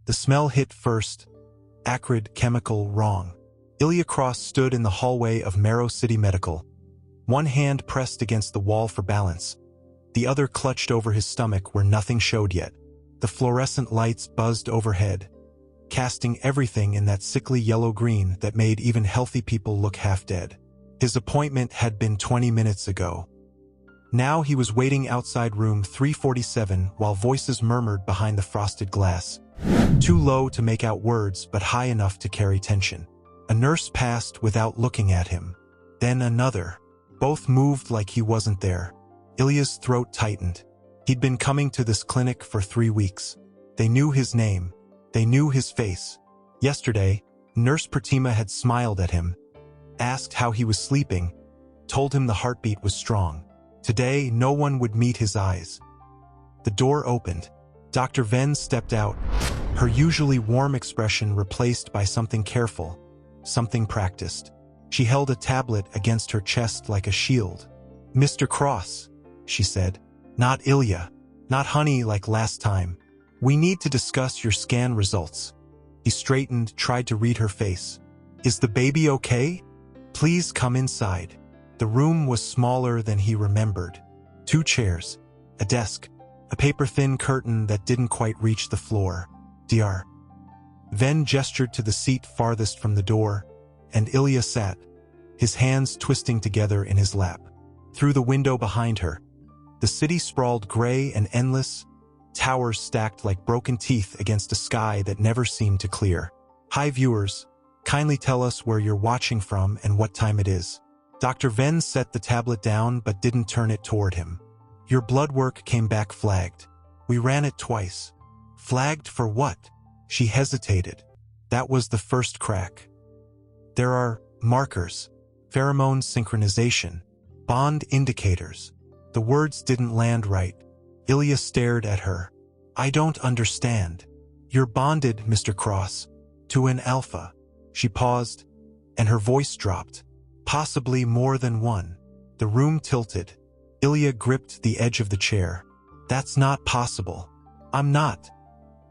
The smell hit first. Acrid, chemical, wrong. Ilya Cross stood in the hallway of Marrow City Medical, one hand pressed against the wall for balance, the other clutched over his stomach where nothing showed yet. The fluorescent lights buzzed overhead, casting everything in that sickly yellow-green that made even healthy people look half-dead. His appointment had been 20 minutes ago. Now he was waiting outside room 347 while voices murmured behind the frosted glass. Too low to make out words, but high enough to carry tension. A nurse passed without looking at him. Then another. Both moved like he wasn't there. Ilya's throat tightened. He'd been coming to this clinic for 3 weeks. They knew his name. They knew his face. Yesterday, Nurse Pratima had smiled at him, asked how he was sleeping, told him the heartbeat was strong. Today, no one would meet his eyes. The door opened. Dr. Ven stepped out, her usually warm expression replaced by something careful, something practiced. She held a tablet against her chest like a shield. "Mr. Cross," she said. "Not Ilya. Not honey like last time. We need to discuss your scan results." He straightened, tried to read her face. "Is the baby okay? Please come inside." The room was smaller than he remembered. 2 chairs, a desk, a paper-thin curtain that didn't quite reach the floor. Dr. Ven gestured to the seat farthest from the door, and Ilya sat, his hands twisting together in his lap. Through the window behind her, the city sprawled gray and endless, towers stacked like broken teeth against a sky that never seemed to clear. "Hi viewers, kindly tell us where you're watching from and what time it is." Dr. Ven set the tablet down but didn't turn it toward him. "Your blood work came back flagged. We ran it twice." "Flagged for what?" She hesitated. That was the first crack. "There are markers, pheromone synchronization, bond indicators." The words didn't land right. Ilya stared at her. "I don't understand." "You're bonded, Mr. Cross, to an alpha." She paused, and her voice dropped. "Possibly more than one." The room tilted. Ilya gripped the edge of the chair. "That's not possible." "I'm not.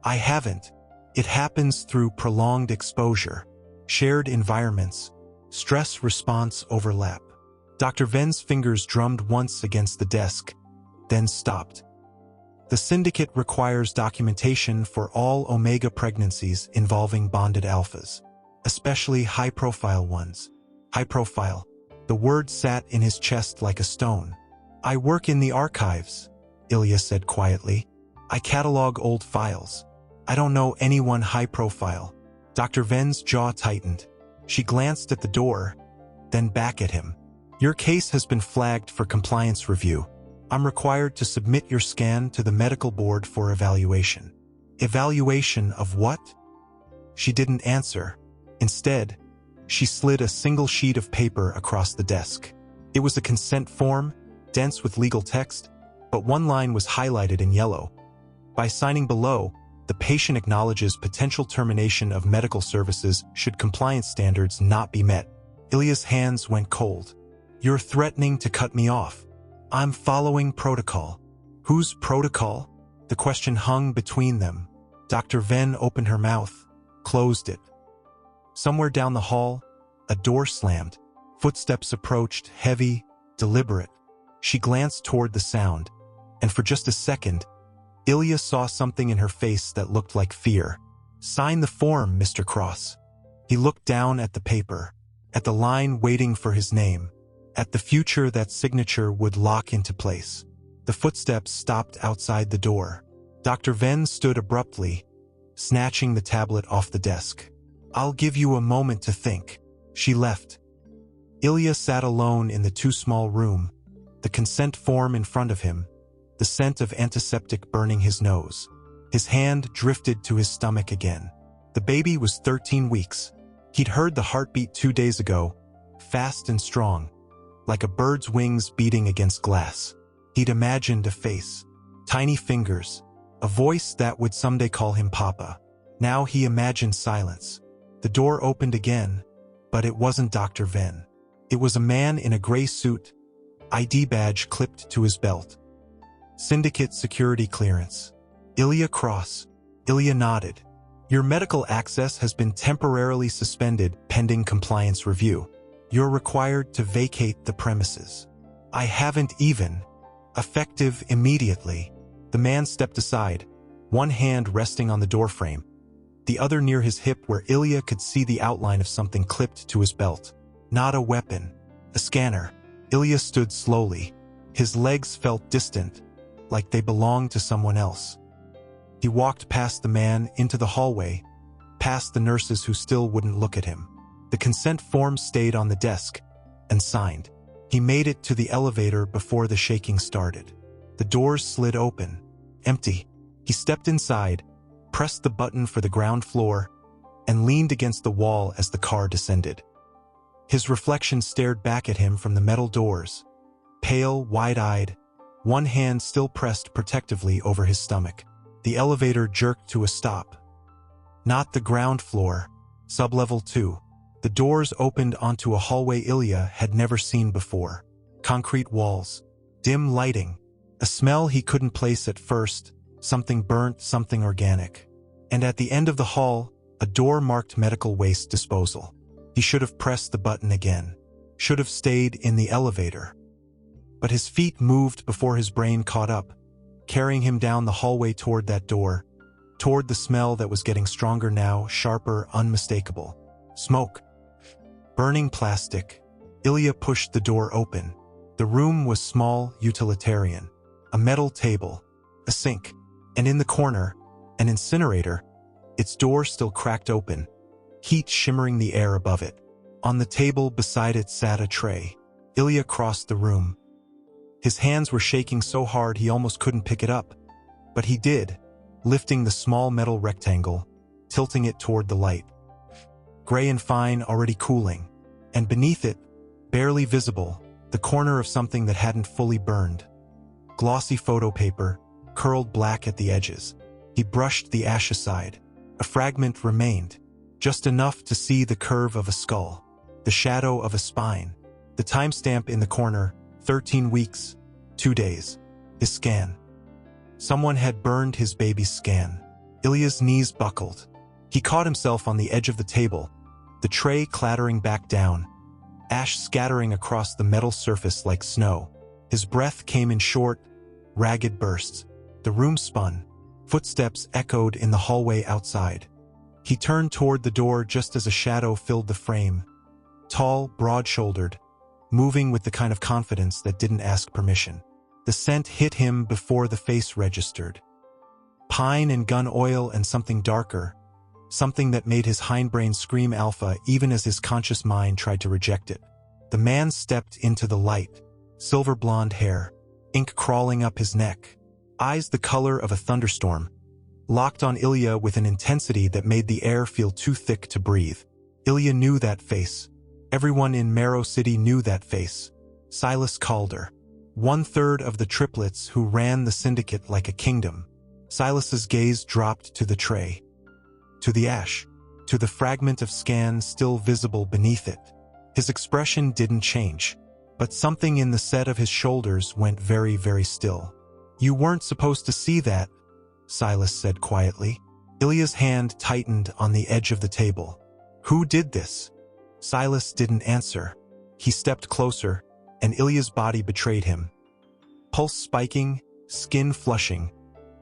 I haven't. It happens through prolonged exposure, shared environments, stress response overlap." Dr. Ven's fingers drummed once against the desk, then stopped. "The Syndicate requires documentation for all Omega pregnancies involving bonded alphas, especially high-profile ones." High profile. The word sat in his chest like a stone. "I work in the archives," Ilya said quietly. "I catalog old files. I don't know anyone high profile." Dr. Ven's jaw tightened. She glanced at the door, then back at him. "Your case has been flagged for compliance review. I'm required to submit your scan to the medical board for evaluation." "Evaluation of what?" She didn't answer. Instead, she slid a single sheet of paper across the desk. It was a consent form, dense with legal text, but one line was highlighted in yellow. By signing below, the patient acknowledges potential termination of medical services should compliance standards not be met. Ilya's hands went cold. "You're threatening to cut me off." "I'm following protocol." "Whose protocol?" The question hung between them. Dr. Ven opened her mouth, closed it. Somewhere down the hall, a door slammed. Footsteps approached, heavy, deliberate. She glanced toward the sound, and for just a second, Ilya saw something in her face that looked like fear. "Sign the form, Mr. Cross." He looked down at the paper, at the line waiting for his name, at the future that signature would lock into place. The footsteps stopped outside the door. Dr. Ven stood abruptly, snatching the tablet off the desk. "I'll give you a moment to think." She left. Ilya sat alone in the too small room, the consent form in front of him, the scent of antiseptic burning his nose. His hand drifted to his stomach again. The baby was 13 weeks. He'd heard the heartbeat 2 days ago, fast and strong, like a bird's wings beating against glass. He'd imagined a face, tiny fingers, a voice that would someday call him Papa. Now he imagined silence. The door opened again, but it wasn't Dr. Ven. It was a man in a gray suit, ID badge clipped to his belt. Syndicate security clearance. Ilya Cross. Ilya nodded. Your medical access has been temporarily suspended pending compliance review. You're required to vacate the premises. I haven't even. Effective immediately. The man stepped aside, one hand resting on the doorframe, the other near his hip where Ilya could see the outline of something clipped to his belt. Not a weapon. A scanner. Ilya stood slowly. His legs felt distant, like they belonged to someone else. He walked past the man into the hallway, past the nurses who still wouldn't look at him. The consent form stayed on the desk, and signed. He made it to the elevator before the shaking started. The doors slid open. Empty. He stepped inside, pressed the button for the ground floor, and leaned against the wall as the car descended. His reflection stared back at him from the metal doors, pale, wide-eyed, one hand still pressed protectively over his stomach. The elevator jerked to a stop. Not the ground floor, sublevel 2. The doors opened onto a hallway Ilya had never seen before. Concrete walls, dim lighting, a smell he couldn't place at first, something burnt, something organic. And at the end of the hall, a door marked medical waste disposal. He should have pressed the button again. Should have stayed in the elevator. But his feet moved before his brain caught up, carrying him down the hallway toward that door, toward the smell that was getting stronger now, sharper, unmistakable. Smoke. Burning plastic. Ilya pushed the door open. The room was small, utilitarian. A metal table, a sink, and in the corner, an incinerator, its door still cracked open, heat shimmering the air above it. On the table beside it sat a tray. Ilya crossed the room. His hands were shaking so hard he almost couldn't pick it up. But he did, lifting the small metal rectangle, tilting it toward the light. Gray and fine, already cooling. And beneath it, barely visible, the corner of something that hadn't fully burned. Glossy photo paper, curled black at the edges. He brushed the ash aside. A fragment remained, just enough to see the curve of a skull, the shadow of a spine, the timestamp in the corner, 13 weeks, 2 days. His scan. Someone had burned his baby's scan. Ilya's knees buckled. He caught himself on the edge of the table, the tray clattering back down, ash scattering across the metal surface like snow. His breath came in short, ragged bursts. The room spun. Footsteps echoed in the hallway outside. He turned toward the door just as a shadow filled the frame. Tall, broad-shouldered, moving with the kind of confidence that didn't ask permission. The scent hit him before the face registered. Pine and gun oil and something darker, something that made his hindbrain scream alpha even as his conscious mind tried to reject it. The man stepped into the light. Silver blonde hair, ink crawling up his neck, eyes the color of a thunderstorm, locked on Ilya with an intensity that made the air feel too thick to breathe. Ilya knew that face. Everyone in Marrow City knew that face. Silas Calder, 1/3 of the triplets who ran the Syndicate like a kingdom. Silas's gaze dropped to the tray, to the ash, to the fragment of scan still visible beneath it. His expression didn't change, but something in the set of his shoulders went very, very still. "You weren't supposed to see that," Silas said quietly. Ilya's hand tightened on the edge of the table. "Who did this?" Silas didn't answer. He stepped closer, and Ilya's body betrayed him. Pulse spiking, skin flushing,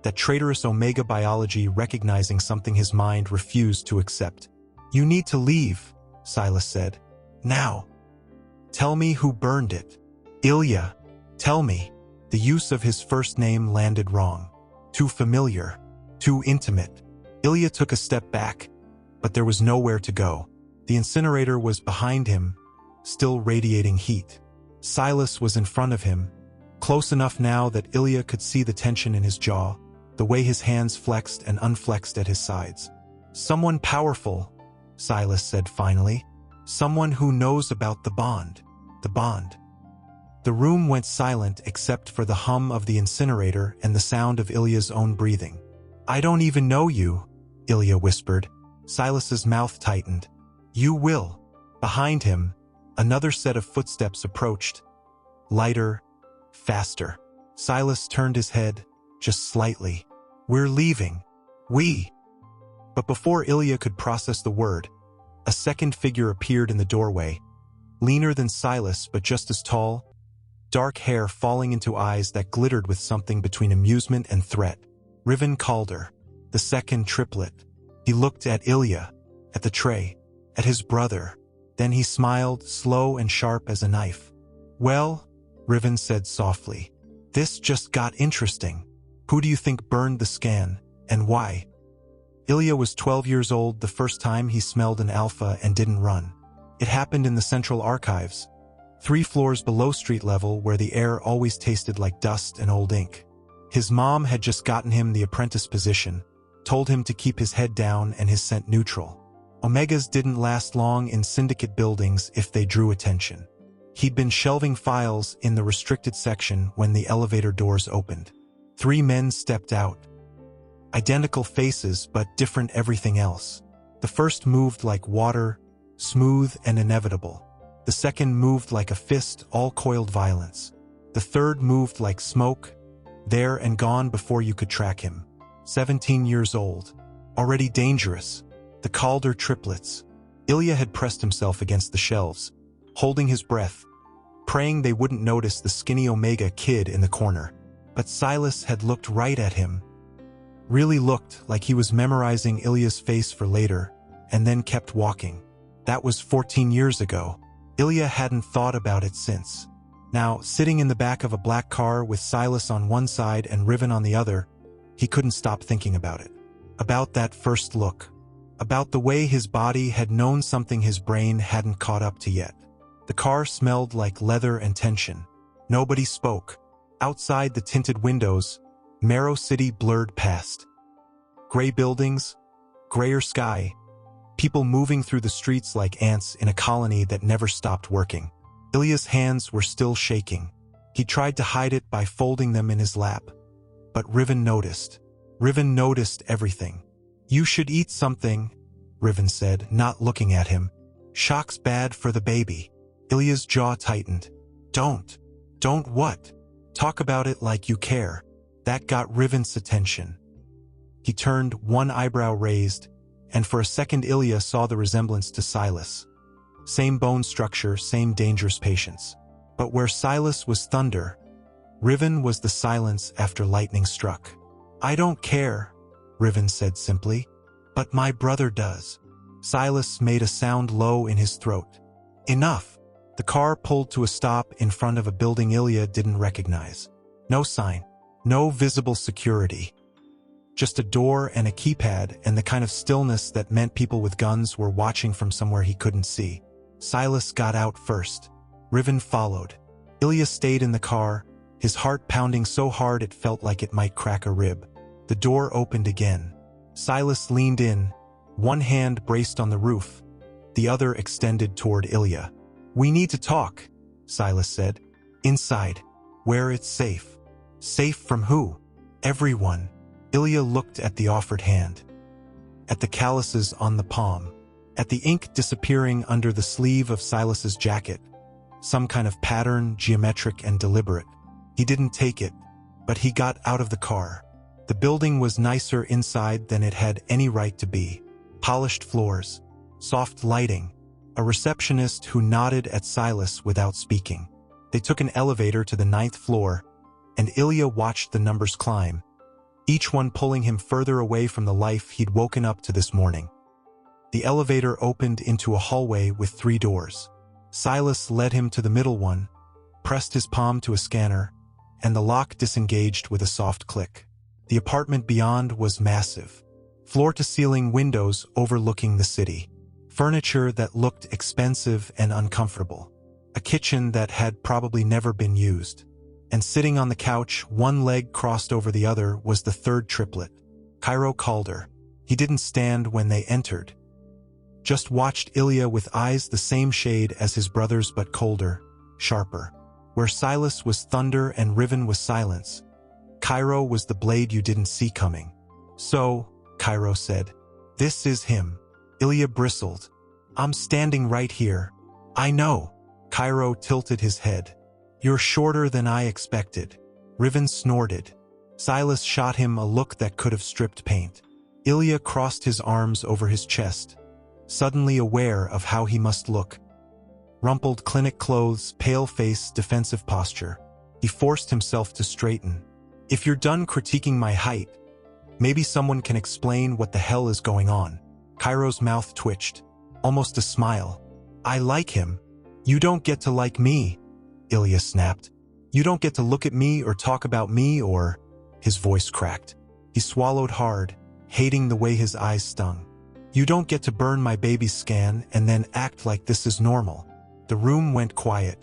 that traitorous omega biology recognizing something his mind refused to accept. "You need to leave," Silas said. "Now. Tell me who burned it." "Ilya, tell me." The use of his first name landed wrong. Too familiar, too intimate. Ilya took a step back, but there was nowhere to go. The incinerator was behind him, still radiating heat. Silas was in front of him, close enough now that Ilya could see the tension in his jaw, the way his hands flexed and unflexed at his sides. "Someone powerful," Silas said finally. "Someone who knows about the bond." The bond. The room went silent except for the hum of the incinerator and the sound of Ilya's own breathing. "I don't even know you," Ilya whispered. Silas's mouth tightened. "You will." Behind him, another set of footsteps approached. Lighter, faster. Silas turned his head, just slightly. "We're leaving." "We?" But before Ilya could process the word, a second figure appeared in the doorway, leaner than Silas but just as tall, dark hair falling into eyes that glittered with something between amusement and threat. Riven Calder, the second triplet. He looked at Ilya, at the tray, at his brother. Then he smiled, slow and sharp as a knife. "Well," Riven said softly, "this just got interesting. Who do you think burned the scan, and why?" Ilya was 12 years old the first time he smelled an alpha and didn't run. It happened in the central archives, 3 floors below street level where the air always tasted like dust and old ink. His mom had just gotten him the apprentice position, told him to keep his head down and his scent neutral. Omegas didn't last long in Syndicate buildings if they drew attention. He'd been shelving files in the restricted section when the elevator doors opened. 3 men stepped out. Identical faces, but different everything else. The first moved like water, smooth and inevitable. The second moved like a fist, all coiled violence. The third moved like smoke, there and gone before you could track him. 17 years old. Already dangerous. The Calder triplets. Ilya had pressed himself against the shelves, holding his breath, praying they wouldn't notice the skinny Omega kid in the corner. But Silas had looked right at him. Really looked like he was memorizing Ilya's face for later, and then kept walking. That was 14 years ago. Ilya hadn't thought about it since. Now, sitting in the back of a black car with Silas on one side and Riven on the other, he couldn't stop thinking about it. About that first look. About the way his body had known something his brain hadn't caught up to yet. The car smelled like leather and tension. Nobody spoke. Outside the tinted windows, Marrow City blurred past. Gray buildings, grayer sky, people moving through the streets like ants in a colony that never stopped working. Ilya's hands were still shaking. He tried to hide it by folding them in his lap. But Riven noticed. Riven noticed everything. "You should eat something," Riven said, not looking at him. "Shock's bad for the baby." Ilya's jaw tightened. Don't what? Talk about it like you care." That got Riven's attention. He turned, one eyebrow raised, and for a second Ilya saw the resemblance to Silas. Same bone structure, same dangerous patience. But where Silas was thunder, Riven was the silence after lightning struck. "I don't care," Riven said simply. "But my brother does." Silas made a sound low in his throat. "Enough." The car pulled to a stop in front of a building Ilya didn't recognize. No sign. No visible security. Just a door and a keypad and the kind of stillness that meant people with guns were watching from somewhere he couldn't see. Silas got out first. Riven followed. Ilya stayed in the car, his heart pounding so hard it felt like it might crack a rib. The door opened again. Silas leaned in, one hand braced on the roof, the other extended toward Ilya. "We need to talk," Silas said. "Inside, where it's safe." "Safe from who?" "Everyone." Ilya looked at the offered hand, at the calluses on the palm, at the ink disappearing under the sleeve of Silas's jacket, some kind of pattern, geometric and deliberate. He didn't take it, but he got out of the car. The building was nicer inside than it had any right to be. Polished floors, soft lighting, a receptionist who nodded at Silas without speaking. They took an elevator to the 9th floor, and Ilya watched the numbers climb, each one pulling him further away from the life he'd woken up to this morning. The elevator opened into a hallway with 3 doors. Silas led him to the middle one, pressed his palm to a scanner, and the lock disengaged with a soft click. The apartment beyond was massive. Floor-to-ceiling windows overlooking the city. Furniture that looked expensive and uncomfortable. A kitchen that had probably never been used. And sitting on the couch, one leg crossed over the other, was the third triplet, Kairo Calder. He didn't stand when they entered. Just watched Ilya with eyes the same shade as his brother's but colder, sharper. Where Silas was thunder and Riven was silence, Kairo was the blade you didn't see coming. "So," Kairo said, "this is him." Ilya bristled. "I'm standing right here." "I know." Kairo tilted his head. "You're shorter than I expected." Riven snorted. Silas shot him a look that could have stripped paint. Ilya crossed his arms over his chest, suddenly aware of how he must look. Rumpled clinic clothes, pale face, defensive posture. He forced himself to straighten. If you're done critiquing my height, maybe someone can explain what the hell is going on. Kairo's mouth twitched, almost a smile. I like him. You don't get to like me, Ilya snapped. You don't get to look at me or talk about me or... His voice cracked. He swallowed hard, hating the way his eyes stung. You don't get to burn my baby's scan and then act like this is normal. The room went quiet.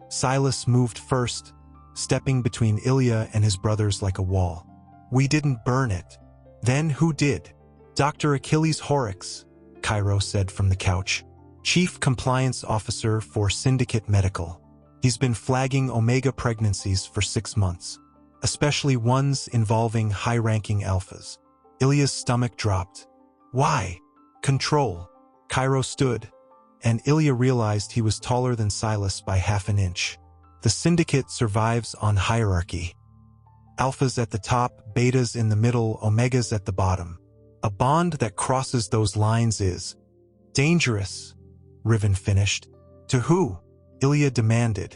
Silas moved first, stepping between Ilya and his brothers like a wall. We didn't burn it. Then who did? Dr. Achilles Horrocks, Kairo said from the couch. Chief Compliance Officer for Syndicate Medical. He's been flagging Omega pregnancies for 6 months, especially ones involving high-ranking alphas. Ilya's stomach dropped. Why? Control. Kairo stood, and Ilya realized he was taller than Silas by half an inch. The Syndicate survives on hierarchy. Alphas at the top, betas in the middle, omegas at the bottom. A bond that crosses those lines is dangerous, Riven finished. To who? Ilya demanded.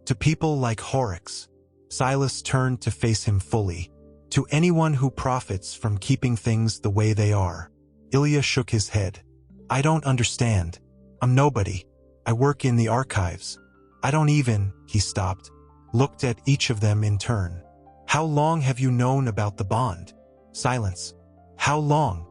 To people like Horrocks. Silas turned to face him fully. To anyone who profits from keeping things the way they are. Ilya shook his head. I don't understand. I'm nobody. I work in the archives. I don't even, he stopped, looked at each of them in turn. How long have you known about the bond? Silence. How long?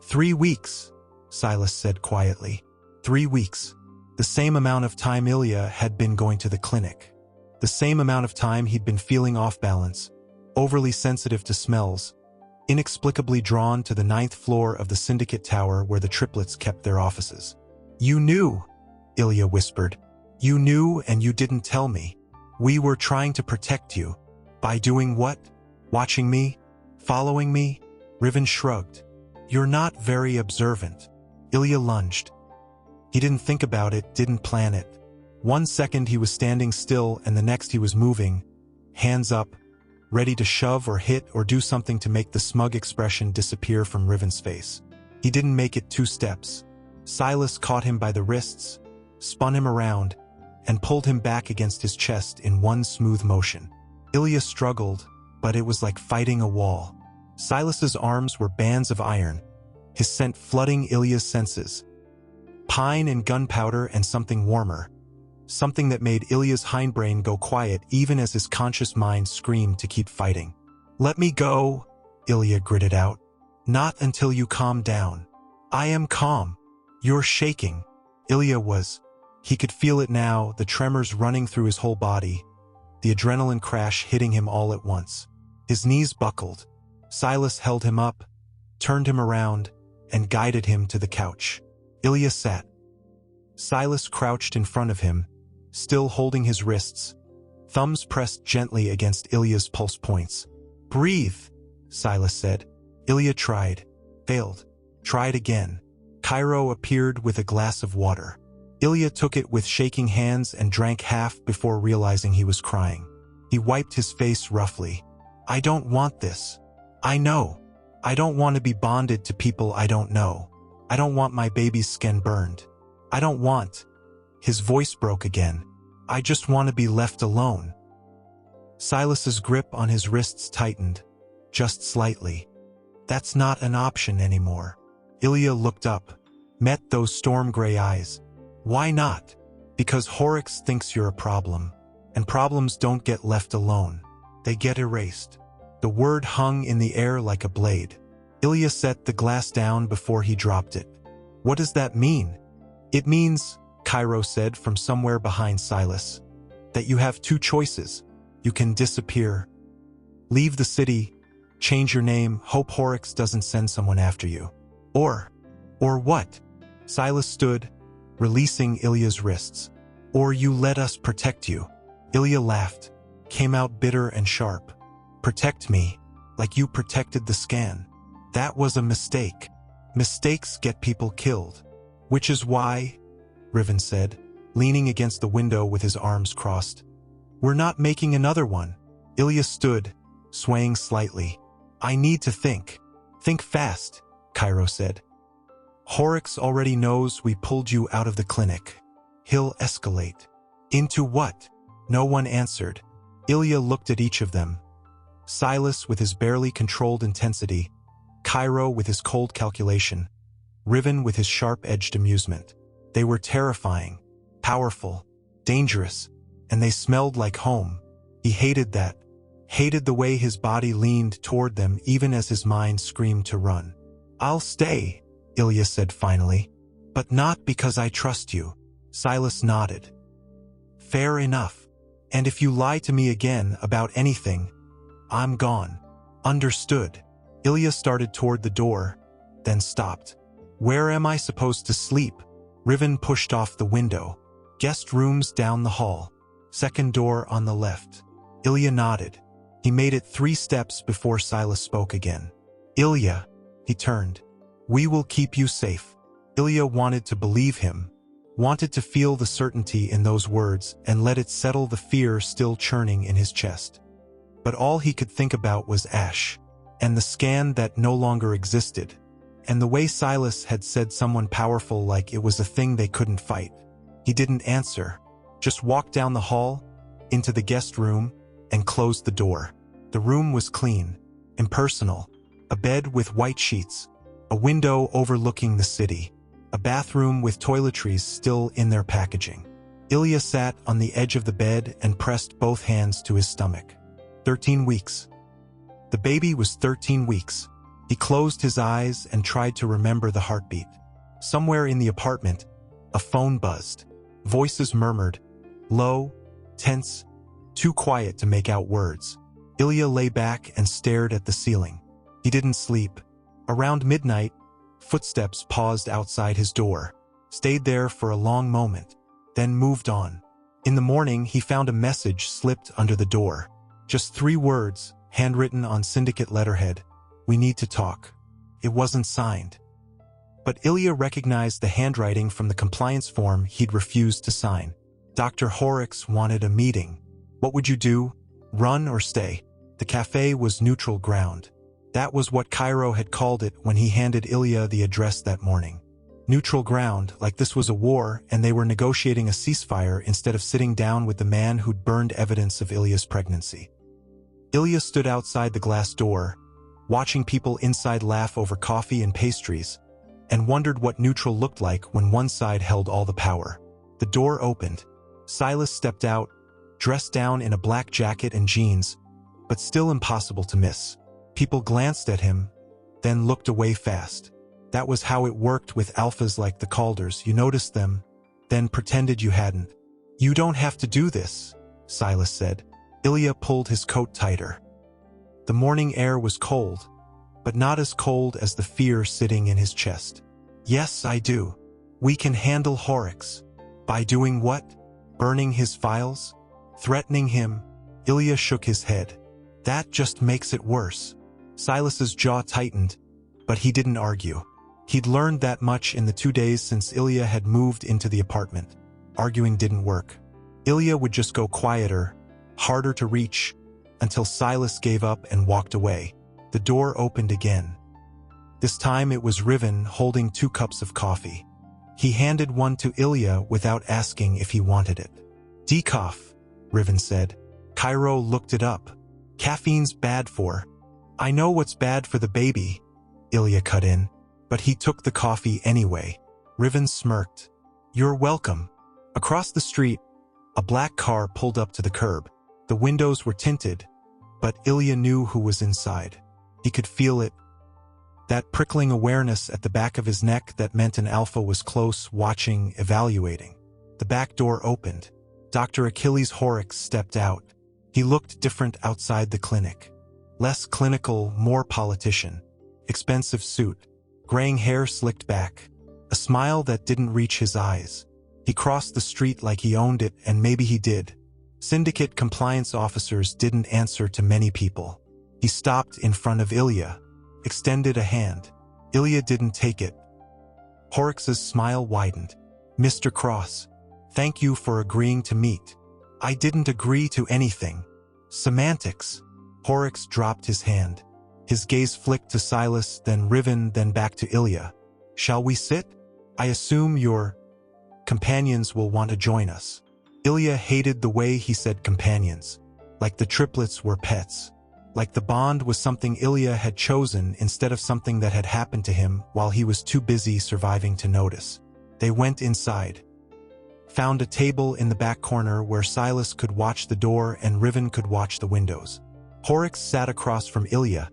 3 weeks, Silas said quietly. 3 weeks. The same amount of time Ilya had been going to the clinic. The same amount of time he'd been feeling off balance, overly sensitive to smells, inexplicably drawn to the 9th floor of the Syndicate Tower where the triplets kept their offices. You knew, Ilya whispered. You knew and you didn't tell me. We were trying to protect you. By doing what? Watching me? Following me? Riven shrugged. You're not very observant. Ilya lunged. He didn't think about it, didn't plan it. 1 second he was standing still and the next he was moving, hands up, ready to shove or hit or do something to make the smug expression disappear from Riven's face. He didn't make it 2 steps. Silas caught him by the wrists, spun him around, and pulled him back against his chest in one smooth motion. Ilya struggled, but it was like fighting a wall. Silas's arms were bands of iron, his scent flooding Ilya's senses. Pine and gunpowder and something warmer. Something that made Ilya's hindbrain go quiet even as his conscious mind screamed to keep fighting. Let me go, Ilya gritted out. Not until you calm down. I am calm. You're shaking. Ilya was. He could feel it now, the tremors running through his whole body, the adrenaline crash hitting him all at once. His knees buckled. Silas held him up, turned him around, and guided him to the couch. Ilya sat. Silas crouched in front of him, still holding his wrists, thumbs pressed gently against Ilya's pulse points. Breathe, Silas said. Ilya tried, failed, tried again. Kairo appeared with a glass of water. Ilya took it with shaking hands and drank half before realizing he was crying. He wiped his face roughly. I don't want this. I know. I don't want to be bonded to people I don't know. I don't want my baby's skin burned. I don't want... His voice broke again. I just want to be left alone. Silas's grip on his wrists tightened, just slightly. That's not an option anymore. Ilya looked up, met those storm gray eyes. Why not? Because Horrocks thinks you're a problem, and problems don't get left alone. They get erased. The word hung in the air like a blade. Ilya set the glass down before he dropped it. What does that mean? It means, Kairo said from somewhere behind Silas, that you have 2 choices. You can disappear. Leave the city, change your name, hope Horrocks doesn't send someone after you. Or what? Silas stood, releasing Ilya's wrists. Or you let us protect you. Ilya laughed, came out bitter and sharp. Protect me, like you protected the scan. That was a mistake. Mistakes get people killed. Which is why, Riven said, leaning against the window with his arms crossed. We're not making another one. Ilya stood, swaying slightly. I need to think. Think fast, Kairo said. Horrocks already knows we pulled you out of the clinic. He'll escalate. Into what? No one answered. Ilya looked at each of them. Silas with his barely controlled intensity, Kairo with his cold calculation, Riven with his sharp-edged amusement. They were terrifying, powerful, dangerous, and they smelled like home. He hated that, hated the way his body leaned toward them even as his mind screamed to run. I'll stay, Ilya said finally. But not because I trust you. Silas nodded. Fair enough. And if you lie to me again about anything, I'm gone. Understood. Ilya started toward the door, then stopped. Where am I supposed to sleep? Riven pushed off the window. Guest rooms down the hall. Second door on the left. Ilya nodded. He made it 3 steps before Silas spoke again. Ilya, he turned. We will keep you safe. Ilya wanted to believe him, wanted to feel the certainty in those words and let it settle the fear still churning in his chest. But all he could think about was Ash, and the scan that no longer existed, and the way Silas had said someone powerful like it was a thing they couldn't fight. He didn't answer, just walked down the hall, into the guest room, and closed the door. The room was clean, impersonal, a bed with white sheets, a window overlooking the city, a bathroom with toiletries still in their packaging. Ilya sat on the edge of the bed and pressed both hands to his stomach. 13 weeks. The baby was 13 weeks. He closed his eyes and tried to remember the heartbeat. Somewhere in the apartment, a phone buzzed. Voices murmured, low, tense, too quiet to make out words. Ilya lay back and stared at the ceiling. He didn't sleep. Around midnight, footsteps paused outside his door, stayed there for a long moment, then moved on. In the morning, he found a message slipped under the door. Just 3 words, handwritten on Syndicate letterhead. We need to talk. It wasn't signed. But Ilya recognized the handwriting from the compliance form he'd refused to sign. Dr. Horrocks wanted a meeting. What would you do? Run or stay? The cafe was neutral ground. That was what Kairo had called it when he handed Ilya the address that morning. Neutral ground, like this was a war and they were negotiating a ceasefire instead of sitting down with the man who'd burned evidence of Ilya's pregnancy. Ilya stood outside the glass door, watching people inside laugh over coffee and pastries, and wondered what neutral looked like when one side held all the power. The door opened. Silas stepped out, dressed down in a black jacket and jeans, but still impossible to miss. People glanced at him, then looked away fast. That was how it worked with alphas like the Calders. You noticed them, then pretended you hadn't. You don't have to do this, Silas said. Ilya pulled his coat tighter. The morning air was cold, but not as cold as the fear sitting in his chest. Yes, I do. We can handle Horrocks. By doing what? Burning his files? Threatening him? Ilya shook his head. That just makes it worse. Silas's jaw tightened, but he didn't argue. He'd learned that much in the 2 days since Ilya had moved into the apartment. Arguing didn't work. Ilya would just go quieter, harder to reach, until Silas gave up and walked away. The door opened again. This time it was Riven holding 2 cups of coffee. He handed one to Ilya without asking if he wanted it. Decaf, Riven said. Kairo looked it up. Caffeine's bad for. I know what's bad for the baby, Ilya cut in, but he took the coffee anyway. Riven smirked. You're welcome. Across the street, a black car pulled up to the curb. The windows were tinted, but Ilya knew who was inside. He could feel it. That prickling awareness at the back of his neck that meant an alpha was close, watching, evaluating. The back door opened. Dr. Achilles Horrocks stepped out. He looked different outside the clinic. Less clinical, more politician. Expensive suit. Graying hair slicked back. A smile that didn't reach his eyes. He crossed the street like he owned it, and maybe he did. Syndicate compliance officers didn't answer to many people. He stopped in front of Ilya, extended a hand. Ilya didn't take it. Horrocks's smile widened. Mr. Cross, thank you for agreeing to meet. I didn't agree to anything. Semantics. Horrocks dropped his hand. His gaze flicked to Silas, then Riven, then back to Ilya. "Shall we sit? I assume your companions will want to join us." Ilya hated the way he said companions, like the triplets were pets. Like the bond was something Ilya had chosen instead of something that had happened to him while he was too busy surviving to notice. They went inside, found a table in the back corner where Silas could watch the door and Riven could watch the windows. Horrocks sat across from Ilya,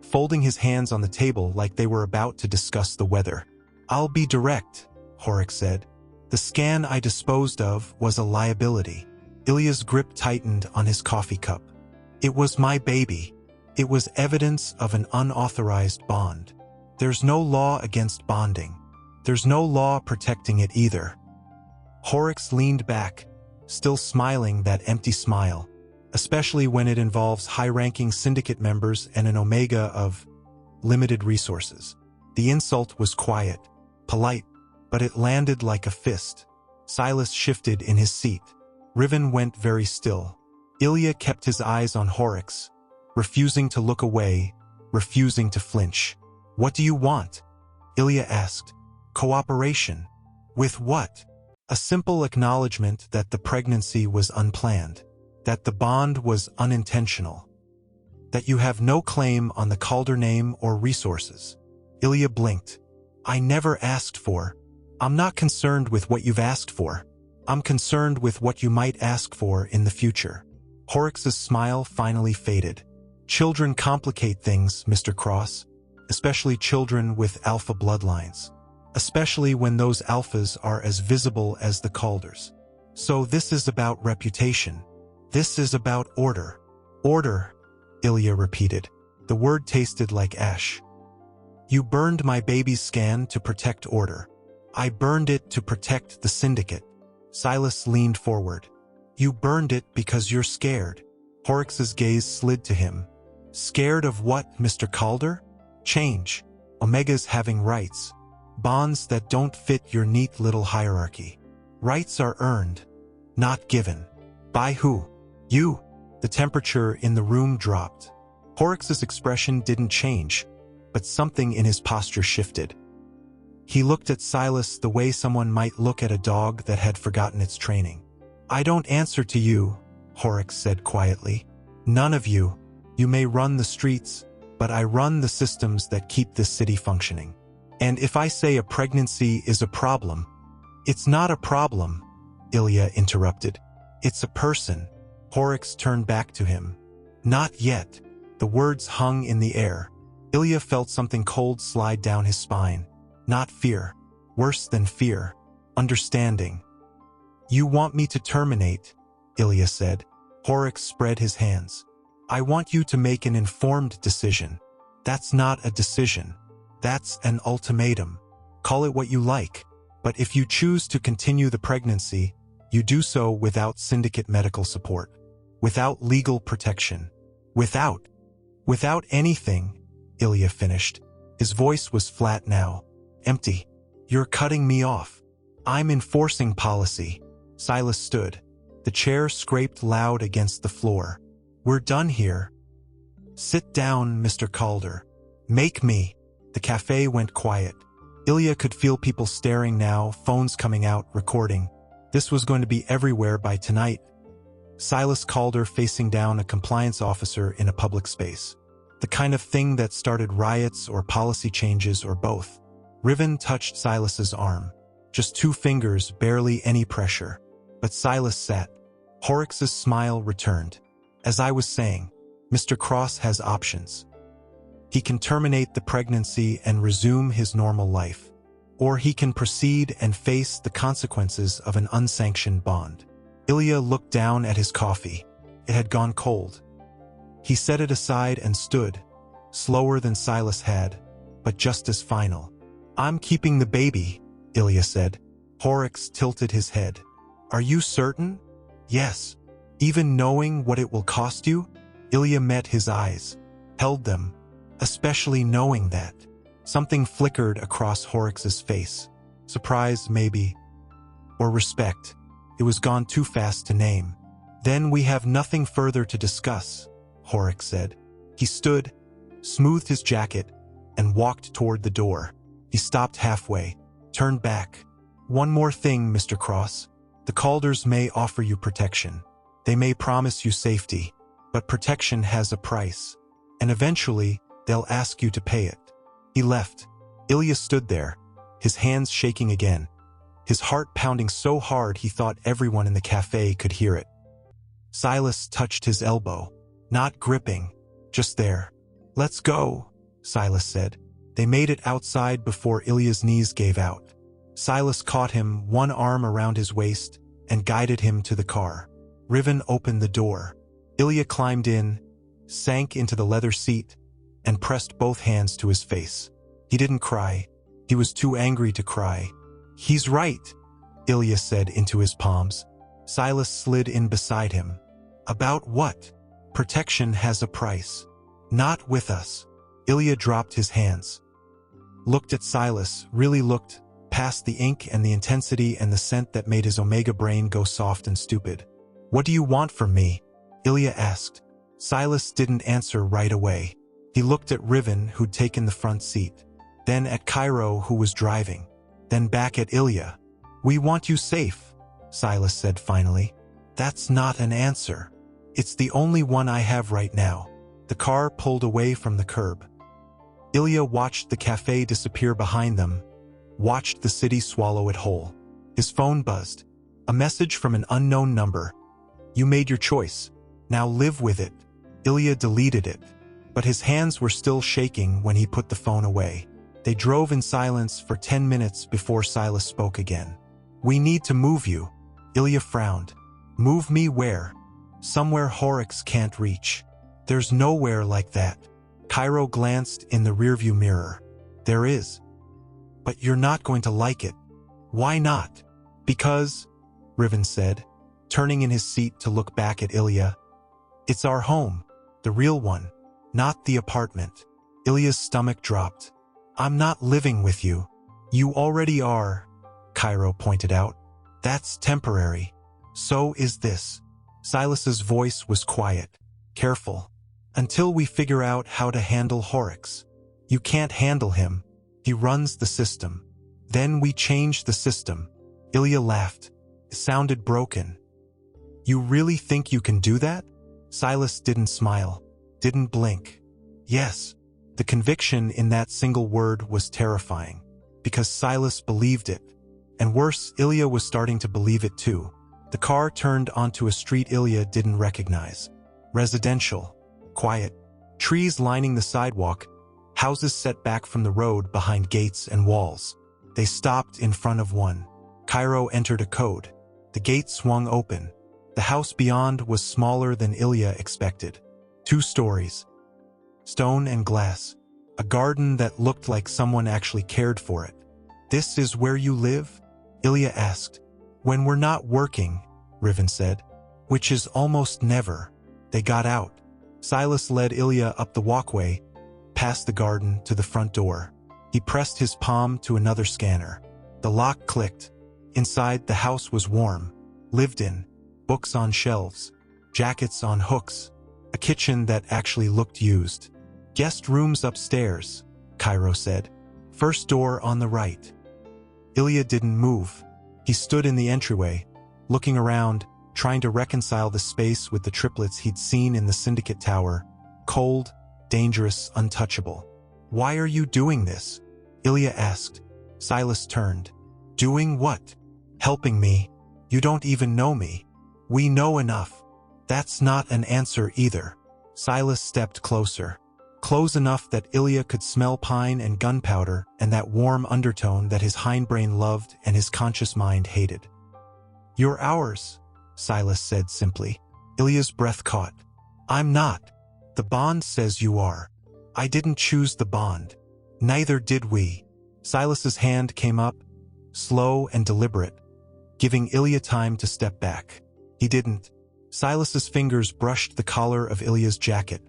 folding his hands on the table like they were about to discuss the weather. "I'll be direct," Horrocks said. "The scan I disposed of was a liability." Ilya's grip tightened on his coffee cup. "It was my baby. It was evidence of an unauthorized bond. There's no law against bonding. There's no law protecting it either." Horrocks leaned back, still smiling that empty smile, especially when it involves high-ranking Syndicate members and an omega of limited resources. The insult was quiet, polite, but it landed like a fist. Silas shifted in his seat. Riven went very still. Ilya kept his eyes on Horrocks, refusing to look away, refusing to flinch. "What do you want?" Ilya asked. "Cooperation. With what?" "A simple acknowledgement that the pregnancy was unplanned, that the bond was unintentional, that you have no claim on the Calder name or resources." Ilya blinked. "I never asked for. I'm not concerned with what you've asked for. I'm concerned with what you might ask for in the future." Horrocks' smile finally faded. "Children complicate things, Mr. Cross, especially children with alpha bloodlines, especially when those alphas are as visible as the Calders. So this is about reputation. This is about order." "Order," Ilya repeated. The word tasted like ash. "You burned my baby's scan to protect order. I burned it to protect the Syndicate." Silas leaned forward. "You burned it because you're scared." Horrocks' gaze slid to him. "Scared of what, Mr. Calder?" "Change. Omegas having rights. Bonds that don't fit your neat little hierarchy. Rights are earned, not given." "By who?" "You." The temperature in the room dropped. Horrocks' expression didn't change, but something in his posture shifted. He looked at Silas the way someone might look at a dog that had forgotten its training. "I don't answer to you," Horrocks said quietly. "None of you. You may run the streets, but I run the systems that keep this city functioning. And if I say a pregnancy is a problem, it's not a problem," Ilya interrupted. "It's a person." Horrocks turned back to him. "Not yet." The words hung in the air. Ilya felt something cold slide down his spine. Not fear. Worse than fear. Understanding. "You want me to terminate," Ilya said. Horrocks spread his hands. "I want you to make an informed decision. That's not a decision. That's an ultimatum. Call it what you like. But if you choose to continue the pregnancy, you do so without Syndicate medical support. Without legal protection. Without anything," Ilya finished. His voice was flat now. Empty. "You're cutting me off. I'm enforcing policy." Silas stood. The chair scraped loud against the floor. "We're done here." "Sit down, Mr. Calder." "Make me." The cafe went quiet. Ilya could feel people staring now, phones coming out, recording. This was going to be everywhere by tonight. Silas Calder facing down a compliance officer in a public space. The kind of thing that started riots or policy changes or both. Riven touched Silas's arm. Just 2 fingers, barely any pressure. But Silas sat. Horrocks' smile returned. "As I was saying, Mr. Cross has options. He can terminate the pregnancy and resume his normal life. Or he can proceed and face the consequences of an unsanctioned bond." Ilya looked down at his coffee. It had gone cold. He set it aside and stood, slower than Silas had, but just as final. "I'm keeping the baby," Ilya said. Horrocks tilted his head. "Are you certain?" "Yes." "Even knowing what it will cost you?" Ilya met his eyes, held them, especially knowing that. Something flickered across Horrocks' face. Surprise, maybe. Or respect. It was gone too fast to name. "Then we have nothing further to discuss," Horrocks said. He stood, smoothed his jacket, and walked toward the door. He stopped halfway, turned back. "One more thing, Mr. Cross. The Calders may offer you protection. They may promise you safety, but protection has a price, and eventually they'll ask you to pay it." He left. Ilya stood there, his hands shaking again, his heart pounding so hard he thought everyone in the cafe could hear it. Silas touched his elbow, not gripping, just there. "Let's go," Silas said. They made it outside before Ilya's knees gave out. Silas caught him, one arm around his waist, and guided him to the car. Riven opened the door. Ilya climbed in, sank into the leather seat, and pressed both hands to his face. He didn't cry. He was too angry to cry. "He's right," Ilya said into his palms. Silas slid in beside him. "About what? Protection has a price. Not with us." Ilya dropped his hands, looked at Silas, really looked, past the ink and the intensity and the scent that made his Omega brain go soft and stupid. "What do you want from me?" Ilya asked. Silas didn't answer right away. He looked at Riven, who'd taken the front seat, then at Kairo, who was driving, then back at Ilya. "We want you safe," Silas said finally. "That's not an answer. It's the only one I have right now." The car pulled away from the curb. Ilya watched the cafe disappear behind them, watched the city swallow it whole. His phone buzzed. A message from an unknown number. "You made your choice. Now live with it." Ilya deleted it, but his hands were still shaking when he put the phone away. They drove in silence for 10 minutes before Silas spoke again. "We need to move you." Ilya frowned. "Move me where?" "Somewhere Horrocks can't reach." "There's nowhere like that." Kairo glanced in the rearview mirror. "There is. But you're not going to like it." "Why not?" "Because," Riven said, turning in his seat to look back at Ilya, "it's our home, the real one, not the apartment." Ilya's stomach dropped. "I'm not living with you." "You already are," Kairo pointed out. "That's temporary. So is this." Silas's voice was quiet, careful. "Until we figure out how to handle Horrocks. You can't handle him. He runs the system. Then we change the system." Ilya laughed. It sounded broken. "You really think you can do that?" Silas didn't smile, didn't blink. Yes. The conviction in that single word was terrifying, because Silas believed it. And worse, Ilya was starting to believe it too. The car turned onto a street Ilya didn't recognize. Residential. Quiet. Trees lining the sidewalk. Houses set back from the road behind gates and walls. They stopped in front of one. Kairo entered a code. The gate swung open. The house beyond was smaller than Ilya expected. 2 stories. Stone and glass. A garden that looked like someone actually cared for it. "This is where you live?" Ilya asked. "When we're not working," Riven said. "Which is almost never." They got out. Silas led Ilya up the walkway, past the garden to the front door. He pressed his palm to another scanner. The lock clicked. Inside, the house was warm, lived in, books on shelves, jackets on hooks, a kitchen that actually looked used. "Guest rooms upstairs," Kairo said. "First door on the right." Ilya didn't move. He stood in the entryway, looking around, trying to reconcile the space with the triplets he'd seen in the Syndicate tower. Cold, dangerous, untouchable. "Why are you doing this?" Ilya asked. Silas turned. "Doing what?" "Helping me. You don't even know me." "We know enough." "That's not an answer either." Silas stepped closer. Close enough that Ilya could smell pine and gunpowder and that warm undertone that his hindbrain loved and his conscious mind hated. "You're ours," Silas said simply. Ilya's breath caught. "I'm not. The bond says you are. I didn't choose the bond. Neither did we." Silas's hand came up, slow and deliberate, giving Ilya time to step back. He didn't. Silas's fingers brushed the collar of Ilya's jacket,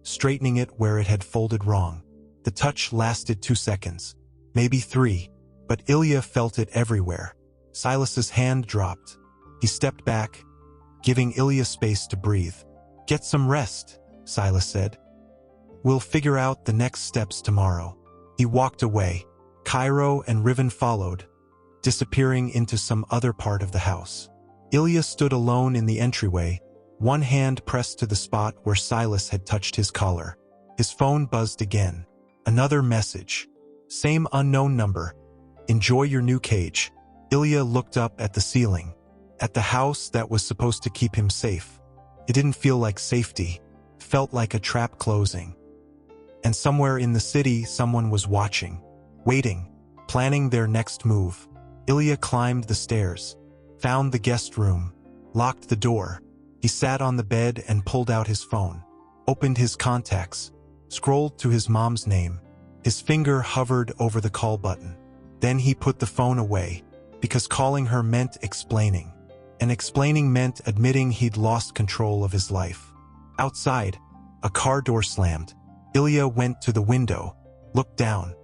straightening it where it had folded wrong. The touch lasted 2 seconds, maybe 3, but Ilya felt it everywhere. Silas's hand dropped. He stepped back, giving Ilya space to breathe. "Get some rest," Silas said. We'll figure out the next steps tomorrow. He walked away. Kairo and Riven followed, disappearing into some other part of the house. Ilya stood alone in the entryway, one hand pressed to the spot where Silas had touched his collar. His phone buzzed again. Another message. Same unknown number. Enjoy your new cage. Ilya looked up at the ceiling, at the house that was supposed to keep him safe. It didn't feel like safety. It felt like a trap closing. And somewhere in the city, someone was watching, waiting, planning their next move. Ilya climbed the stairs, found the guest room, locked the door. He sat on the bed and pulled out his phone, opened his contacts, scrolled to his mom's name. His finger hovered over the call button. Then he put the phone away, because calling her meant explaining. And explaining meant admitting he'd lost control of his life. Outside, a car door slammed. Ilya went to the window, looked down.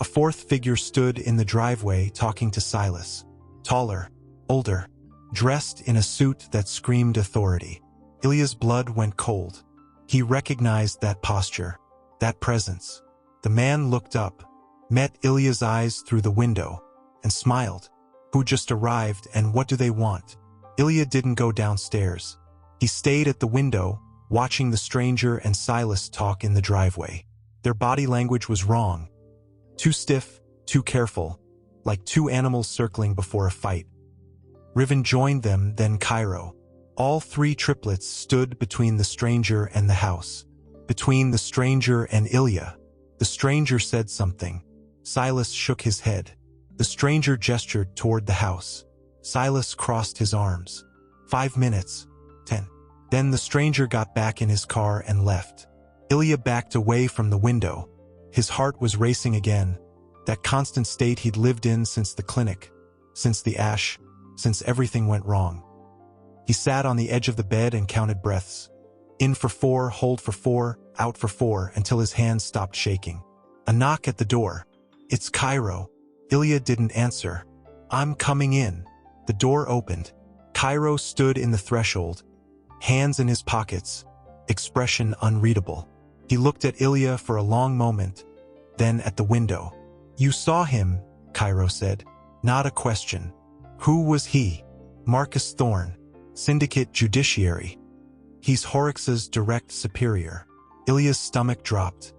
A fourth figure stood in the driveway talking to Silas. Taller, older, dressed in a suit that screamed authority. Ilya's blood went cold. He recognized that posture, that presence. The man looked up, met Ilya's eyes through the window, and smiled. Who just arrived and what do they want? Ilya didn't go downstairs. He stayed at the window, watching the stranger and Silas talk in the driveway. Their body language was wrong. Too stiff, too careful, like two animals circling before a fight. Riven joined them, then Kairo. All three triplets stood between the stranger and the house. Between the stranger and Ilya. The stranger said something. Silas shook his head. The stranger gestured toward the house. Silas crossed his arms. 5 minutes. 10. Then the stranger got back in his car and left. Ilya backed away from the window. His heart was racing again. That constant state he'd lived in since the clinic, since the ash, since everything went wrong. He sat on the edge of the bed and counted breaths. In for 4, hold for 4, out for 4, until his hands stopped shaking. A knock at the door. It's Kairo. Ilya didn't answer. I'm coming in. The door opened. Kairo stood in the threshold, hands in his pockets, expression unreadable. He looked at Ilya for a long moment, then at the window. You saw him, Kairo said. Not a question. Who was he? Marcus Thorne, Syndicate Judiciary. He's Horrocks' direct superior. Ilya's stomach dropped.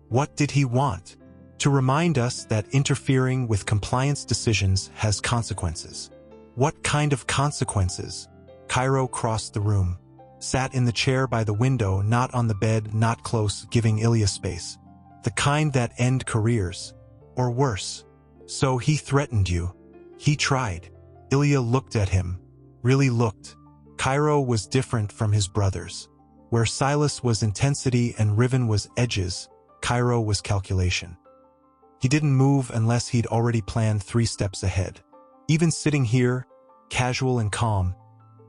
What did he want? To remind us that interfering with compliance decisions has consequences. What kind of consequences? Kairo crossed the room, sat in the chair by the window, not on the bed, not close, giving Ilya space. The kind that end careers, or worse. So he threatened you. He tried. Ilya looked at him, really looked. Kairo was different from his brothers. Where Silas was intensity and Riven was edges, Kairo was calculation. He didn't move unless he'd already planned 3 steps ahead. Even sitting here, casual and calm,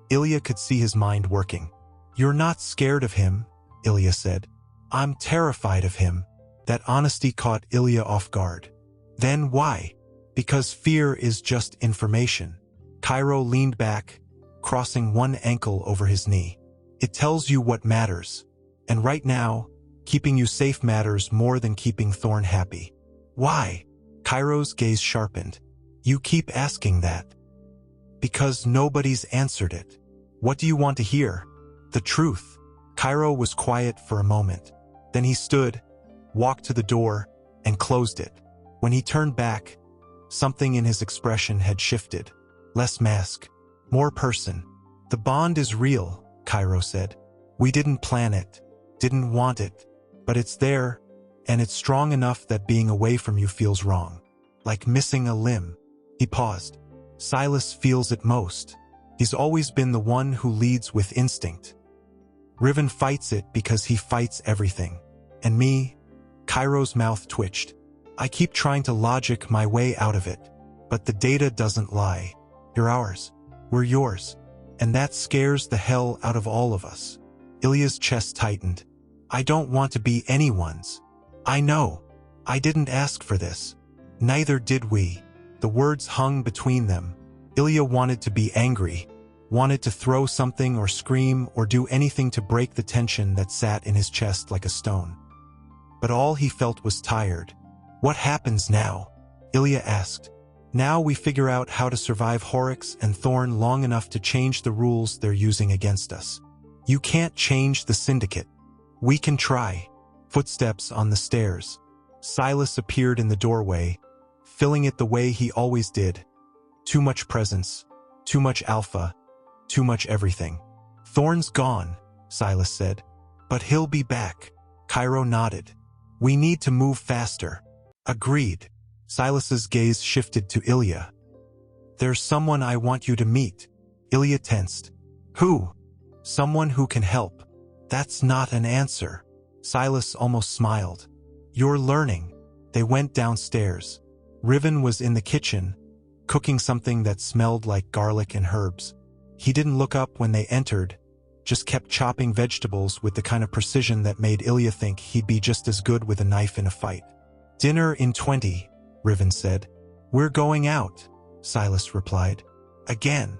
Ilya could see his mind working. You're not scared of him, Ilya said. I'm terrified of him. That honesty caught Ilya off guard. Then why? Because fear is just information. Kairo leaned back, crossing one ankle over his knee. It tells you what matters. And right now, keeping you safe matters more than keeping Thorne happy. Why? Kairo's gaze sharpened. You keep asking that. Because nobody's answered it. What do you want to hear? The truth. Kairo was quiet for a moment. Then he stood, walked to the door, and closed it. When he turned back, something in his expression had shifted. Less mask, more person. The bond is real, Kairo said. We didn't plan it, didn't want it, but it's there, and it's strong enough that being away from you feels wrong. Like missing a limb. He paused. Silas feels it most. He's always been the one who leads with instinct. Riven fights it because he fights everything. And me? Kairo's mouth twitched. I keep trying to logic my way out of it, but the data doesn't lie. You're ours. We're yours. And that scares the hell out of all of us. Ilya's chest tightened. I don't want to be anyone's. I know. I didn't ask for this. Neither did we. The words hung between them. Ilya wanted to be angry, wanted to throw something or scream or do anything to break the tension that sat in his chest like a stone. But all he felt was tired. "What happens now?" Ilya asked. "Now we figure out how to survive Horrocks and Thorn long enough to change the rules they're using against us. You can't change the Syndicate. We can try." Footsteps on the stairs. Silas appeared in the doorway, filling it the way he always did. Too much presence, too much alpha, too much everything. "Thorn's gone," Silas said. "But he'll be back." Kairo nodded. "We need to move faster." "Agreed." Silas's gaze shifted to Ilya. "There's someone I want you to meet." Ilya tensed. "Who?" "Someone who can help." "That's not an answer." Silas almost smiled. "You're learning." They went downstairs. Riven was in the kitchen, cooking something that smelled like garlic and herbs. He didn't look up when they entered, just kept chopping vegetables with the kind of precision that made Ilya think he'd be just as good with a knife in a fight. "Dinner in 20, Riven said. "We're going out," Silas replied. "Again."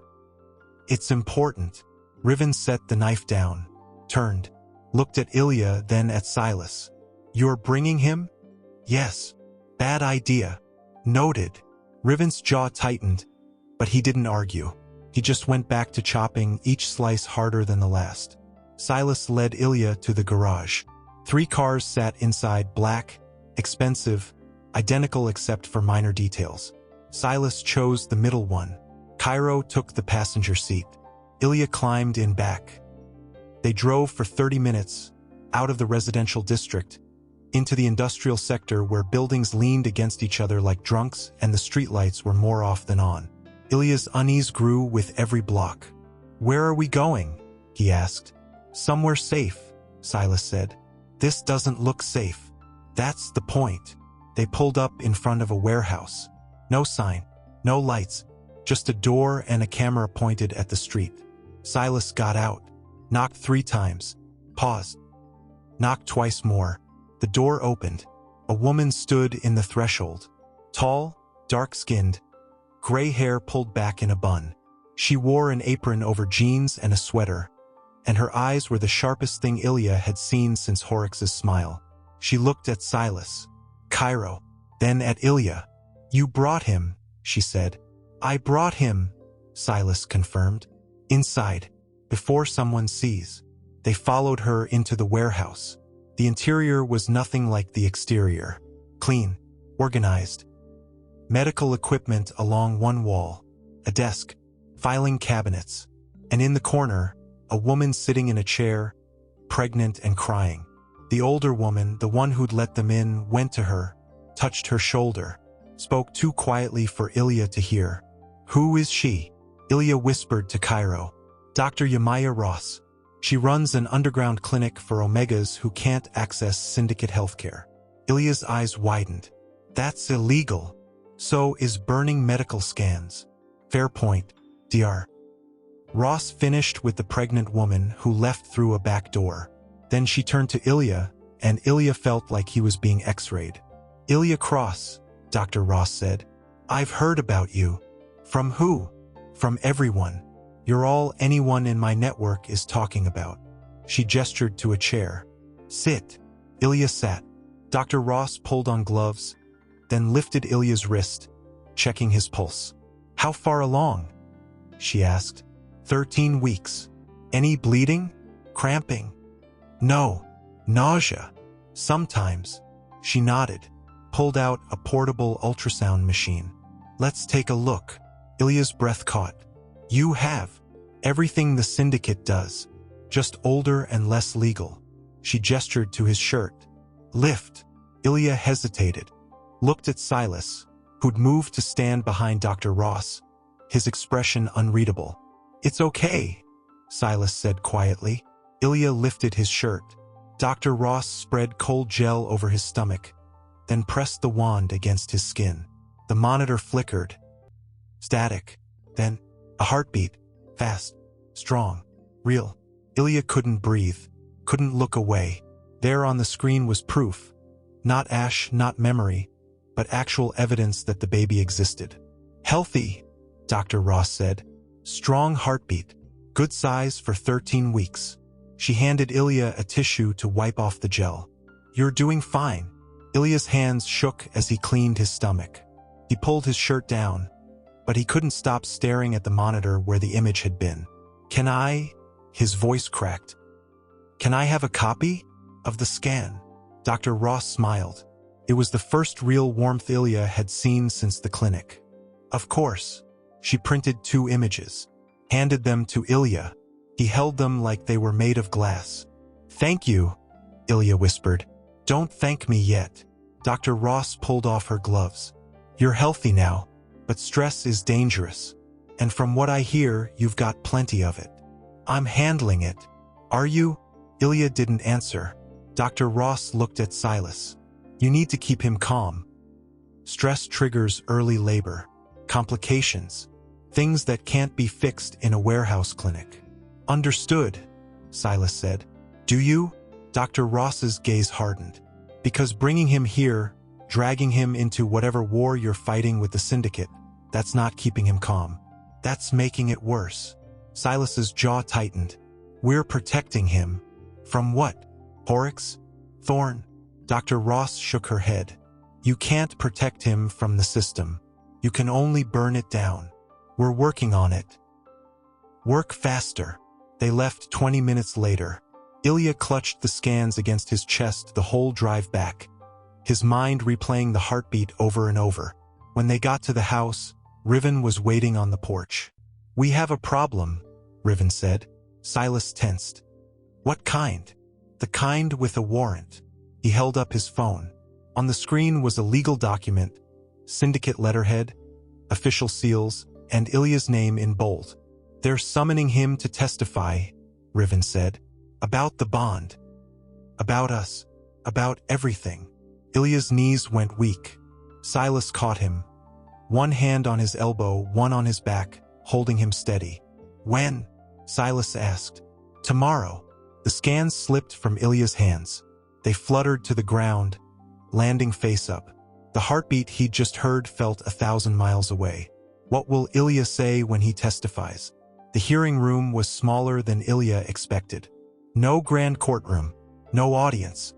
"It's important." Riven set the knife down, turned, looked at Ilya, then at Silas. "You're bringing him?" "Yes." "Bad idea." "Noted." Riven's jaw tightened, but he didn't argue. He just went back to chopping, each slice harder than the last. Silas led Ilya to the garage. 3 cars sat inside, black, expensive, identical except for minor details. Silas chose the middle one. Kairo took the passenger seat. Ilya climbed in back. They drove for 30 minutes, out of the residential district, into the industrial sector where buildings leaned against each other like drunks and the streetlights were more off than on. Ilya's unease grew with every block. "Where are we going?" he asked. "Somewhere safe," Silas said. "This doesn't look safe." "That's the point." They pulled up in front of a warehouse. No sign, no lights, just a door and a camera pointed at the street. Silas got out, knocked 3 times, paused, knocked twice more. The door opened. A woman stood in the threshold. Tall, dark-skinned, gray hair pulled back in a bun. She wore an apron over jeans and a sweater, and her eyes were the sharpest thing Ilya had seen since Horrocks' smile. She looked at Silas, Kairo, then at Ilya. "You brought him," she said. "I brought him," Silas confirmed. "Inside, before someone sees." They followed her into the warehouse. The interior was nothing like the exterior. Clean, organized. Medical equipment along one wall, a desk, filing cabinets, and in the corner, a woman sitting in a chair, pregnant and crying. The older woman, the one who'd let them in, went to her, touched her shoulder, spoke too quietly for Ilya to hear. "Who is she?" Ilya whispered to Kairo. "Dr. Ilya Cross. She runs an underground clinic for Omegas who can't access Syndicate healthcare." Ilya's eyes widened. "That's illegal. So is burning medical scans." "Fair point, Dr. Ross finished with the pregnant woman who left through a back door. Then she turned to Ilya, and Ilya felt like he was being x-rayed. "Ilya Cross," Dr. Ross said. "I've heard about you." "From who?" "From everyone. You're all anyone in my network is talking about." She gestured to a chair. "Sit." Ilya sat. Dr. Ross pulled on gloves, then lifted Ilya's wrist, checking his pulse. "How far along?" she asked. 13 weeks. "Any bleeding? Cramping?" "No. Nausea. Sometimes." She nodded, pulled out a portable ultrasound machine. "Let's take a look." Ilya's breath caught. "You have everything the Syndicate does, just older and less legal." She gestured to his shirt. "Lift." Ilya hesitated, looked at Silas, who'd moved to stand behind Dr. Ross, his expression unreadable. "It's okay," Silas said quietly. Ilya lifted his shirt. Dr. Ross spread cold gel over his stomach, then pressed the wand against his skin. The monitor flickered. Static. Then, a heartbeat. Fast. Strong. Real. Ilya couldn't breathe. Couldn't look away. There on the screen was proof. Not ash, not memory, but actual evidence that the baby existed. "Healthy," Dr. Ross said. "Strong heartbeat. Good size for 13 weeks. She handed Ilya a tissue to wipe off the gel. You're doing fine. Ilya's hands shook as he cleaned his stomach. He pulled his shirt down, but he couldn't stop staring at the monitor where the image had been. Can I? His voice cracked. Can I have a copy of the scan? Dr. Ross smiled. It was the first real warmth Ilya had seen since the clinic. Of course. She printed 2 images, handed them to Ilya. He held them like they were made of glass. Thank you, Ilya whispered. Don't thank me yet. Dr. Ross pulled off her gloves. You're healthy now, but stress is dangerous. And from what I hear, you've got plenty of it. I'm handling it. Are you? Ilya didn't answer. Dr. Ross looked at Silas. You need to keep him calm. Stress triggers early labor, complications, things that can't be fixed in a warehouse clinic. Understood, Silas said. Do you? Dr. Ross's gaze hardened. Because bringing him here, dragging him into whatever war you're fighting with the Syndicate, that's not keeping him calm. That's making it worse. Silas's jaw tightened. We're protecting him. From what? Horrocks? Thorn? Dr. Ross shook her head. You can't protect him from the system. You can only burn it down. We're working on it. Work faster. They left 20 minutes later. Ilya clutched the scans against his chest the whole drive back, his mind replaying the heartbeat over and over. When they got to the house, Riven was waiting on the porch. We have a problem, Riven said. Silas tensed. What kind? The kind with a warrant. He held up his phone. On the screen was a legal document, Syndicate letterhead, official seals, and Ilya's name in bold. They're summoning him to testify, Riven said. About the bond. About us. About everything. Ilya's knees went weak. Silas caught him. One hand on his elbow, one on his back, holding him steady. When? Silas asked. Tomorrow. The scans slipped from Ilya's hands. They fluttered to the ground, landing face up. The heartbeat he'd just heard felt 1,000 miles away. What will Ilya say when he testifies? The hearing room was smaller than Ilya expected. No grand courtroom, no audience.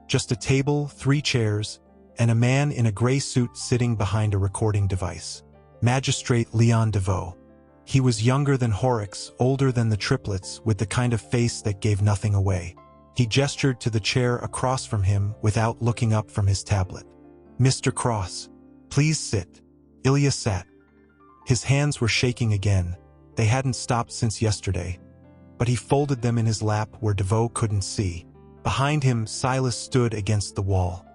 Just a table, 3 chairs, and a man in a gray suit sitting behind a recording device. Magistrate Leon DeVoe. He was younger than Horrocks, older than the triplets, with the kind of face that gave nothing away. He gestured to the chair across from him without looking up from his tablet. Mr. Cross, please sit. Ilya sat. His hands were shaking again. They hadn't stopped since yesterday. But he folded them in his lap where DeVoe couldn't see. Behind him, Silas stood against the wall.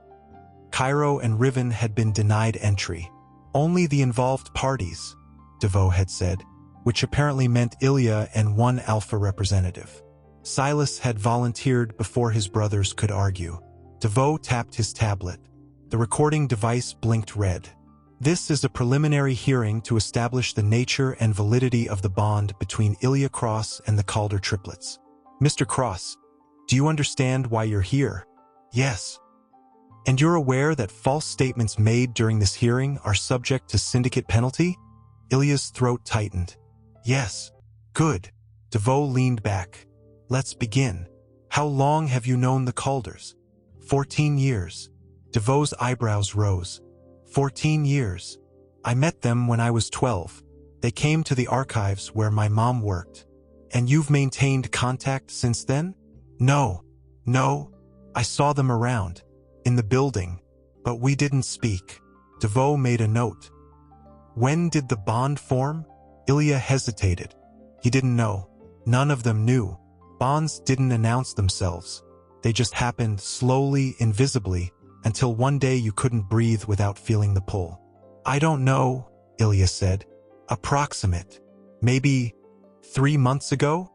Kairo and Riven had been denied entry. Only the involved parties, DeVoe had said, which apparently meant Ilya and 1 alpha representative. Silas had volunteered before his brothers could argue. DeVoe tapped his tablet. The recording device blinked red. This is a preliminary hearing to establish the nature and validity of the bond between Ilya Cross and the Calder triplets. Mr. Cross, do you understand why you're here? Yes. And you're aware that false statements made during this hearing are subject to Syndicate penalty? Ilya's throat tightened. Yes. Good. DeVoe leaned back. Let's begin. How long have you known the Calders? 14 years. DeVoe's eyebrows rose. 14 years. I met them when I was 12. They came to the archives where my mom worked. And you've maintained contact since then? No. I saw them around, in the building, but we didn't speak. DeVoe made a note. When did the bond form? Ilya hesitated. He didn't know. None of them knew. Bonds didn't announce themselves. They just happened slowly, invisibly, until one day you couldn't breathe without feeling the pull. I don't know, Ilya said. Approximate. Maybe 3 months ago?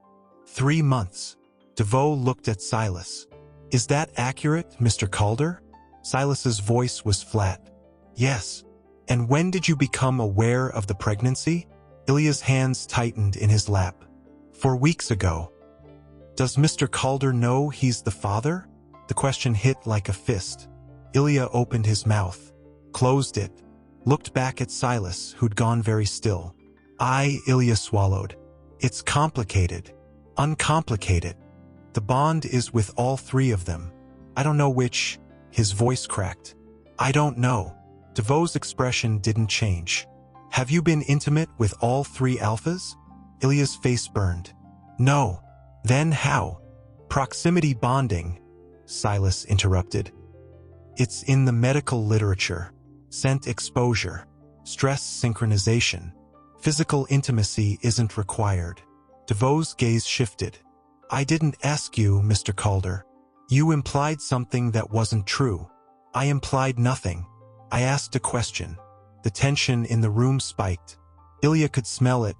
3 months. DeVoe looked at Silas. Is that accurate, Mr. Calder? Silas's voice was flat. Yes. And when did you become aware of the pregnancy? Ilya's hands tightened in his lap. 4 weeks ago. Does Mr. Calder know he's the father? The question hit like a fist. Ilya opened his mouth, closed it, looked back at Silas, who'd gone very still. Ilya swallowed. It's complicated. Uncomplicated. The bond is with all three of them. I don't know which. His voice cracked. I don't know. DeVoe's expression didn't change. Have you been intimate with all three alphas? Ilya's face burned. No. Then how? Proximity bonding, Silas interrupted. It's in the medical literature. Scent exposure. Stress synchronization. Physical intimacy isn't required. DeVoe's gaze shifted. I didn't ask you, Mr. Calder. You implied something that wasn't true. I implied nothing. I asked a question. The tension in the room spiked. Ilya could smell it.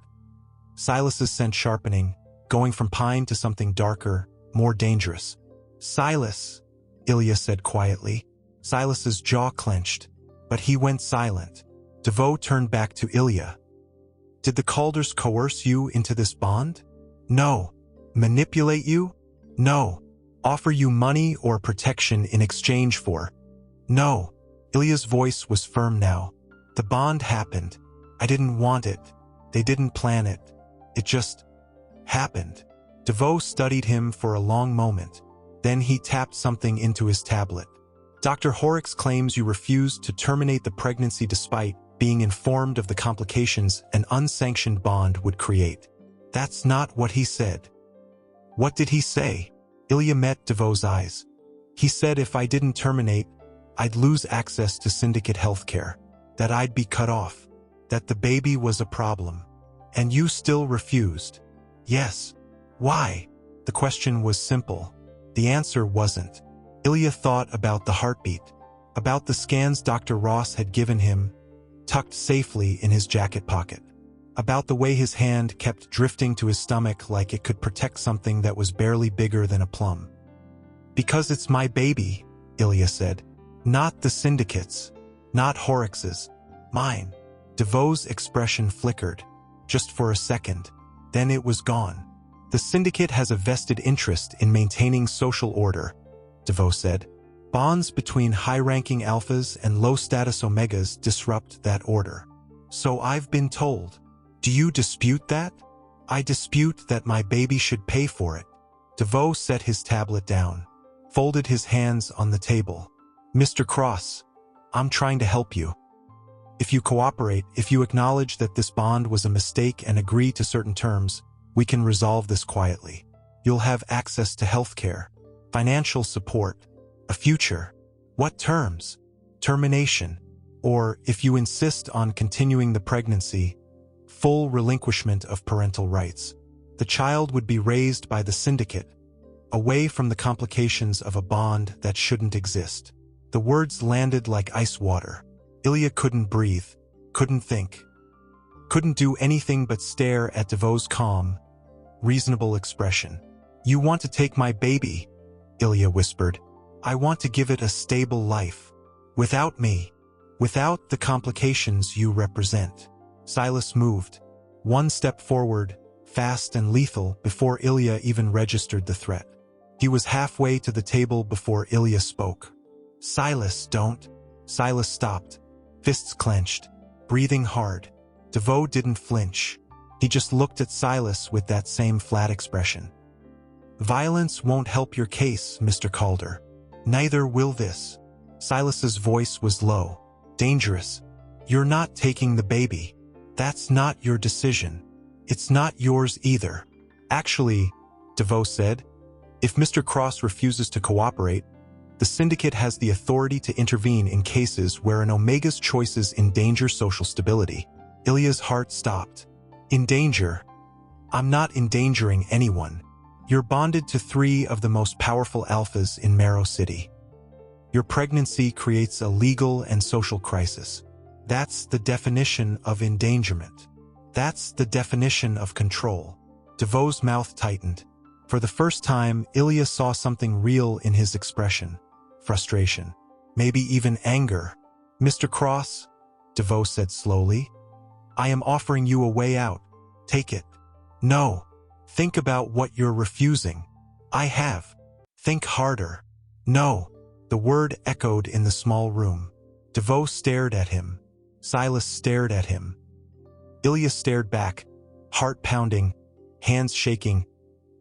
Silas's scent sharpening, going from pine to something darker, more dangerous. Silas, Ilya said quietly. Silas's jaw clenched, but he went silent. DeVoe turned back to Ilya. Did the Calders coerce you into this bond? No. Manipulate you? No. Offer you money or protection in exchange for? No. Ilya's voice was firm now. The bond happened. I didn't want it. They didn't plan it. It just happened. DeVoe studied him for a long moment. Then he tapped something into his tablet. Dr. Horrocks claims you refused to terminate the pregnancy despite being informed of the complications an unsanctioned bond would create. That's not what he said. What did he say? Ilya met DeVoe's eyes. He said if I didn't terminate, I'd lose access to Syndicate healthcare, that I'd be cut off, that the baby was a problem. And you still refused. Yes. Why? The question was simple. The answer wasn't. Ilya thought about the heartbeat, about the scans Dr. Ross had given him, tucked safely in his jacket pocket, about the way his hand kept drifting to his stomach like it could protect something that was barely bigger than a plum. Because it's my baby, Ilya said. Not the Syndicate's, not Horrocks's, mine. DeVoe's expression flickered, just for a second. Then it was gone. The Syndicate has a vested interest in maintaining social order, DeVoe said. Bonds between high-ranking alphas and low-status omegas disrupt that order. So I've been told. Do you dispute that? I dispute that my baby should pay for it. DeVoe set his tablet down, folded his hands on the table. Mr. Cross, I'm trying to help you. If you cooperate, if you acknowledge that this bond was a mistake and agree to certain terms, we can resolve this quietly. You'll have access to healthcare, financial support, a future. What terms? Termination. Or, if you insist on continuing the pregnancy, full relinquishment of parental rights. The child would be raised by the Syndicate, away from the complications of a bond that shouldn't exist. The words landed like ice water. Ilya couldn't breathe, couldn't think, couldn't do anything but stare at DeVoe's calm, reasonable expression. You want to take my baby, Ilya whispered. I want to give it a stable life. Without me. Without the complications you represent. Silas moved, one step forward, fast and lethal, before Ilya even registered the threat. He was halfway to the table before Ilya spoke. Silas, don't. Silas stopped, fists clenched, breathing hard. DeVoe didn't flinch. He just looked at Silas with that same flat expression. Violence won't help your case, Mr. Calder. Neither will this. Silas's voice was low, dangerous. You're not taking the baby. That's not your decision. It's not yours either. Actually, DeVoe said, if Mr. Cross refuses to cooperate, the Syndicate has the authority to intervene in cases where an Omega's choices endanger social stability. Ilya's heart stopped. In danger? I'm not endangering anyone. You're bonded to 3 of the most powerful alphas in Marrow City. Your pregnancy creates a legal and social crisis. That's the definition of endangerment. That's the definition of control. DeVoe's mouth tightened. For the first time, Ilya saw something real in his expression. Frustration. Maybe even anger. Mr. Cross, DeVoe said slowly, I am offering you a way out. Take it. No. Think about what you're refusing. I have. Think harder. No. The word echoed in the small room. DeVoe stared at him. Silas stared at him. Ilya stared back, heart pounding. hands shaking,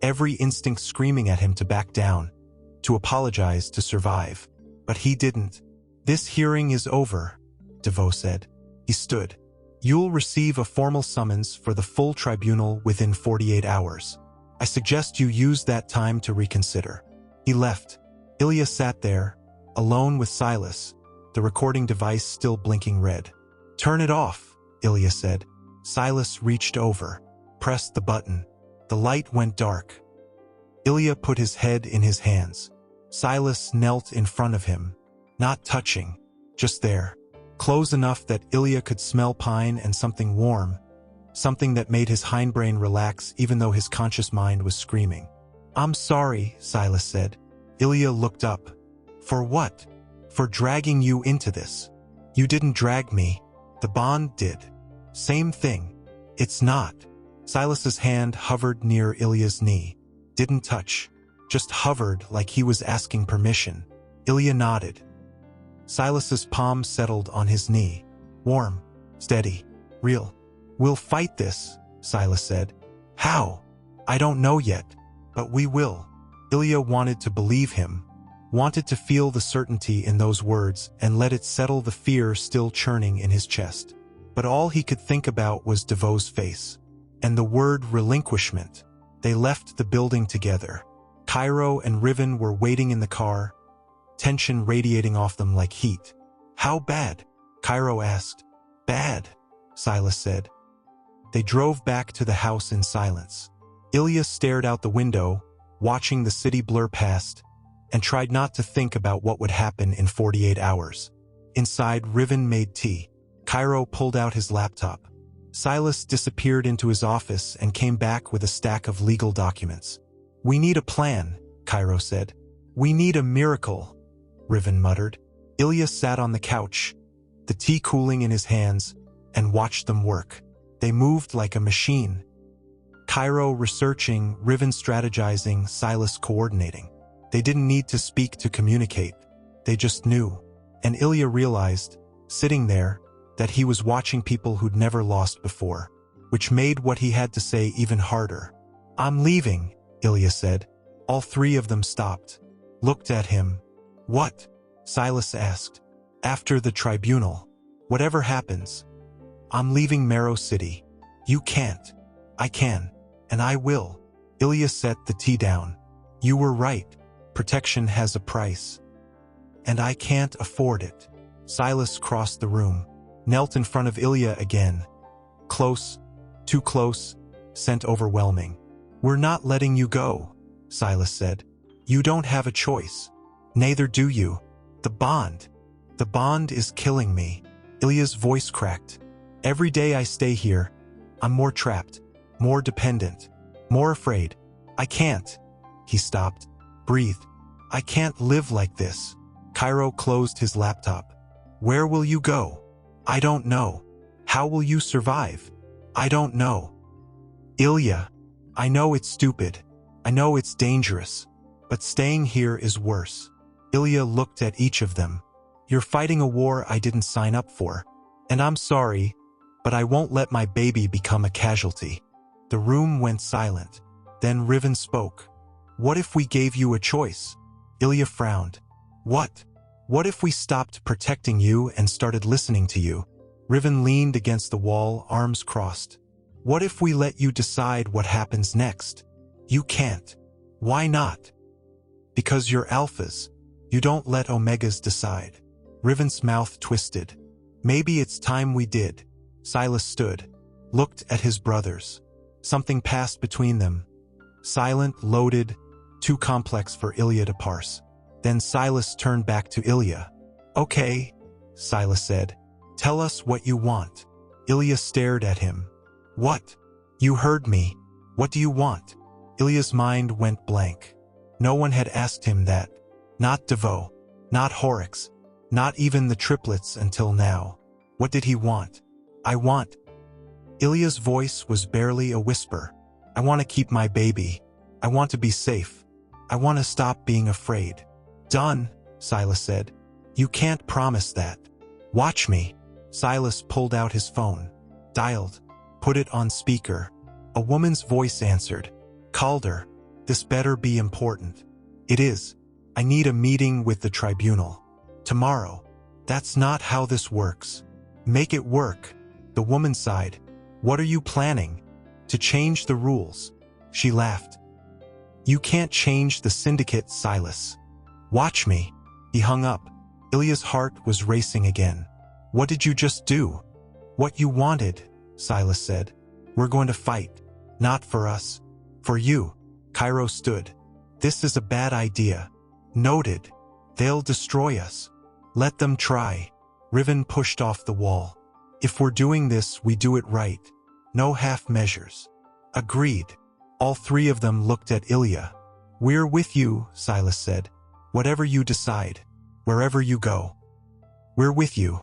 every instinct screaming at him to back down, to apologize, to survive. But he didn't. "This hearing is over," DeVoe said. He stood. "You'll receive a formal summons for the full tribunal within 48 hours. I suggest you use that time to reconsider." He left. Ilya sat there, alone with Silas, the recording device still blinking red. "Turn it off," Ilya said. Silas reached over, pressed the button. The light went dark. Ilya put his head in his hands. Silas knelt in front of him, not touching, just there, close enough that Ilya could smell pine and something warm, something that made his hindbrain relax even though his conscious mind was screaming. "I'm sorry," Silas said. Ilya looked up. "For what?" "For dragging you into this." "You didn't drag me. The bond did." "Same thing." "It's not." Silas's hand hovered near Ilya's knee. Didn't touch. Just hovered like he was asking permission. Ilya nodded. Silas's palm settled on his knee. Warm. Steady. Real. "We'll fight this," Silas said. "How?" "I don't know yet. But we will." Ilya wanted to believe him, wanted to feel the certainty in those words and let it settle the fear still churning in his chest. But all he could think about was DeVoe's face. And the word relinquishment. They left the building together. Kairo and Riven were waiting in the car, tension radiating off them like heat. "How bad?" Kairo asked. "Bad," Silas said. They drove back to the house in silence. Ilya stared out the window, watching the city blur past, and tried not to think about what would happen in 48 hours. Inside, Riven made tea. Kairo pulled out his laptop. Silas disappeared into his office and came back with a stack of legal documents. "We need a plan," Kairo said. "We need a miracle," Riven muttered. Ilya sat on the couch, the tea cooling in his hands, and watched them work. They moved like a machine. Kairo researching, Riven strategizing, Silas coordinating. They didn't need to speak to communicate. They just knew. And Ilya realized, sitting there, that he was watching people who'd never lost before, which made what he had to say even harder. "I'm leaving," Ilya said. All three of them stopped, looked at him. "What?" Silas asked. "After the tribunal. Whatever happens. I'm leaving Marrow City. You can't." "I can. And I will." Ilya set the tea down. "You were right. Protection has a price. And I can't afford it." Silas crossed the room, knelt in front of Ilya again. Close, too close, scent overwhelming. "We're not letting you go," Silas said. "You don't have a choice. Neither do you. The bond is killing me." Ilya's voice cracked. "Every day I stay here, I'm more trapped, more dependent, more afraid. I can't." He stopped, breathed. "I can't live like this." Kairo closed his laptop. "Where will you go?" "I don't know." "How will you survive?" "I don't know." "Ilya, I know it's stupid. I know it's dangerous. But staying here is worse." Ilya looked at each of them. "You're fighting a war I didn't sign up for. And I'm sorry, but I won't let my baby become a casualty." The room went silent. Then Riven spoke. "What if we gave you a choice?" Ilya frowned. "What? What if we stopped protecting you and started listening to you?" Riven leaned against the wall, arms crossed. "What if we let you decide what happens next?" "You can't." "Why not?" "Because you're alphas. You don't let omegas decide." Riven's mouth twisted. "Maybe it's time we did." Silas stood, looked at his brothers. Something passed between them. Silent, loaded, too complex for Ilya to parse. Then Silas turned back to Ilya. "Okay," Silas said. "Tell us what you want." Ilya stared at him. "What?" "You heard me. What do you want?" Ilya's mind went blank. No one had asked him that. Not DeVoe. Not Horrocks. Not even the triplets until now. What did he want? "I want..." Ilya's voice was barely a whisper. "I want to keep my baby. I want to be safe. I want to stop being afraid." "Done," Silas said. "You can't promise that." "Watch me." Silas pulled out his phone, dialed, put it on speaker. A woman's voice answered. Calder, this better be important. It is. I need a meeting with the tribunal. Tomorrow. That's not how this works. Make it work. The woman sighed. What are you planning? To change the rules. She laughed. You can't change the Syndicate, Silas. Watch me. He hung up. Ilya's heart was racing again. What did you just do? What you wanted, Silas said. We're going to fight. Not for us. For you. Kairo stood. This is a bad idea. Noted. They'll destroy us. Let them try. Riven pushed off the wall. If we're doing this, we do it right. No half measures. Agreed. All three of them looked at Ilya. We're with you, Silas said. Whatever you decide. Wherever you go. We're with you.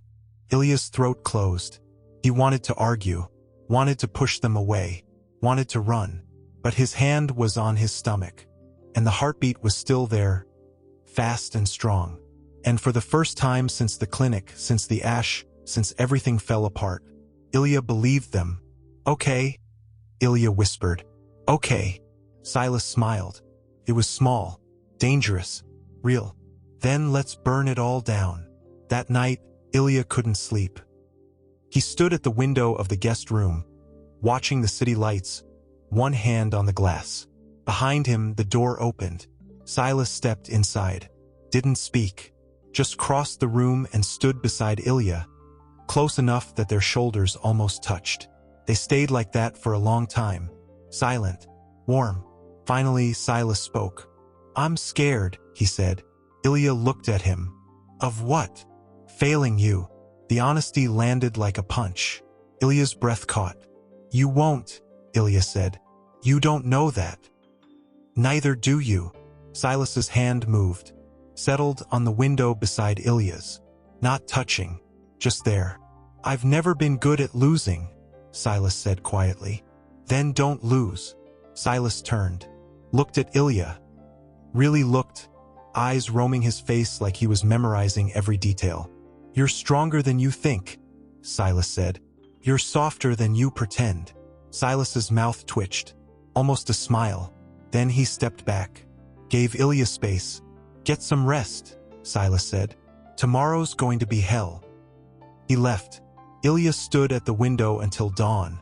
Ilya's throat closed. He wanted to argue. Wanted to push them away. Wanted to run. But his hand was on his stomach. And the heartbeat was still there. Fast and strong. And for the first time since the clinic, since the ash, since everything fell apart, Ilya believed them. Okay, Ilya whispered. Okay. Silas smiled. It was small, dangerous, real. Then let's burn it all down. That night, Ilya couldn't sleep. He stood at the window of the guest room, watching the city lights, one hand on the glass. Behind him, the door opened. Silas stepped inside. Didn't speak. Just crossed the room and stood beside Ilya, close enough that their shoulders almost touched. They stayed like that for a long time. Silent. Warm. Finally, Silas spoke. I'm scared, he said. Ilya looked at him. Of what? Failing you. The honesty landed like a punch. Ilya's breath caught. You won't, Ilya said. You don't know that. Neither do you. Silas's hand moved. Settled on the window beside Ilya's. Not touching. Just there. I've never been good at losing, Silas said quietly. Then don't lose. Silas turned. Looked at Ilya. Really looked. Eyes roaming his face like he was memorizing every detail. You're stronger than you think, Silas said. You're softer than you pretend. Silas's mouth twitched. Almost a smile. Then he stepped back. Gave Ilya space. Get some rest, Silas said. Tomorrow's going to be hell. He left. Ilya stood at the window until dawn.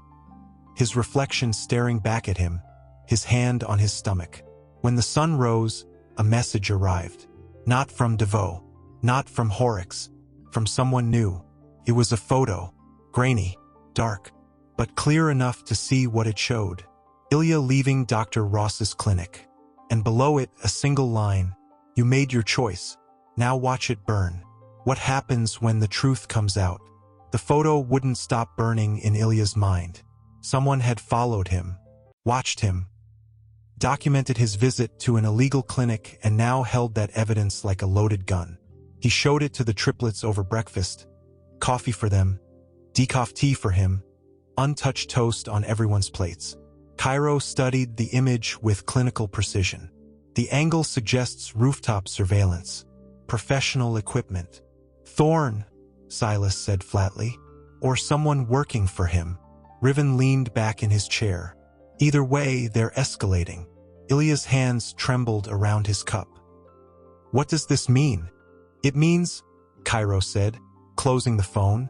His reflection staring back at him, his hand on his stomach. When the sun rose, a message arrived. Not from DeVoe. Not from Horrocks. From someone new. It was a photo. Grainy. Dark. But clear enough to see what it showed. Ilya leaving Dr. Ross's clinic. And below it, a single line. You made your choice. Now watch it burn. What happens when the truth comes out? The photo wouldn't stop burning in Ilya's mind. Someone had followed him. Watched him. Documented his visit to an illegal clinic and now held that evidence like a loaded gun. He showed it to the triplets over breakfast. Coffee for them. Decaf tea for him. Untouched toast on everyone's plates. Kairo studied the image with clinical precision. The angle suggests rooftop surveillance. Professional equipment. Thorn, Silas said flatly. Or someone working for him. Riven leaned back in his chair. Either way, they're escalating. Ilya's hands trembled around his cup. What does this mean? It means, Kairo said, closing the phone,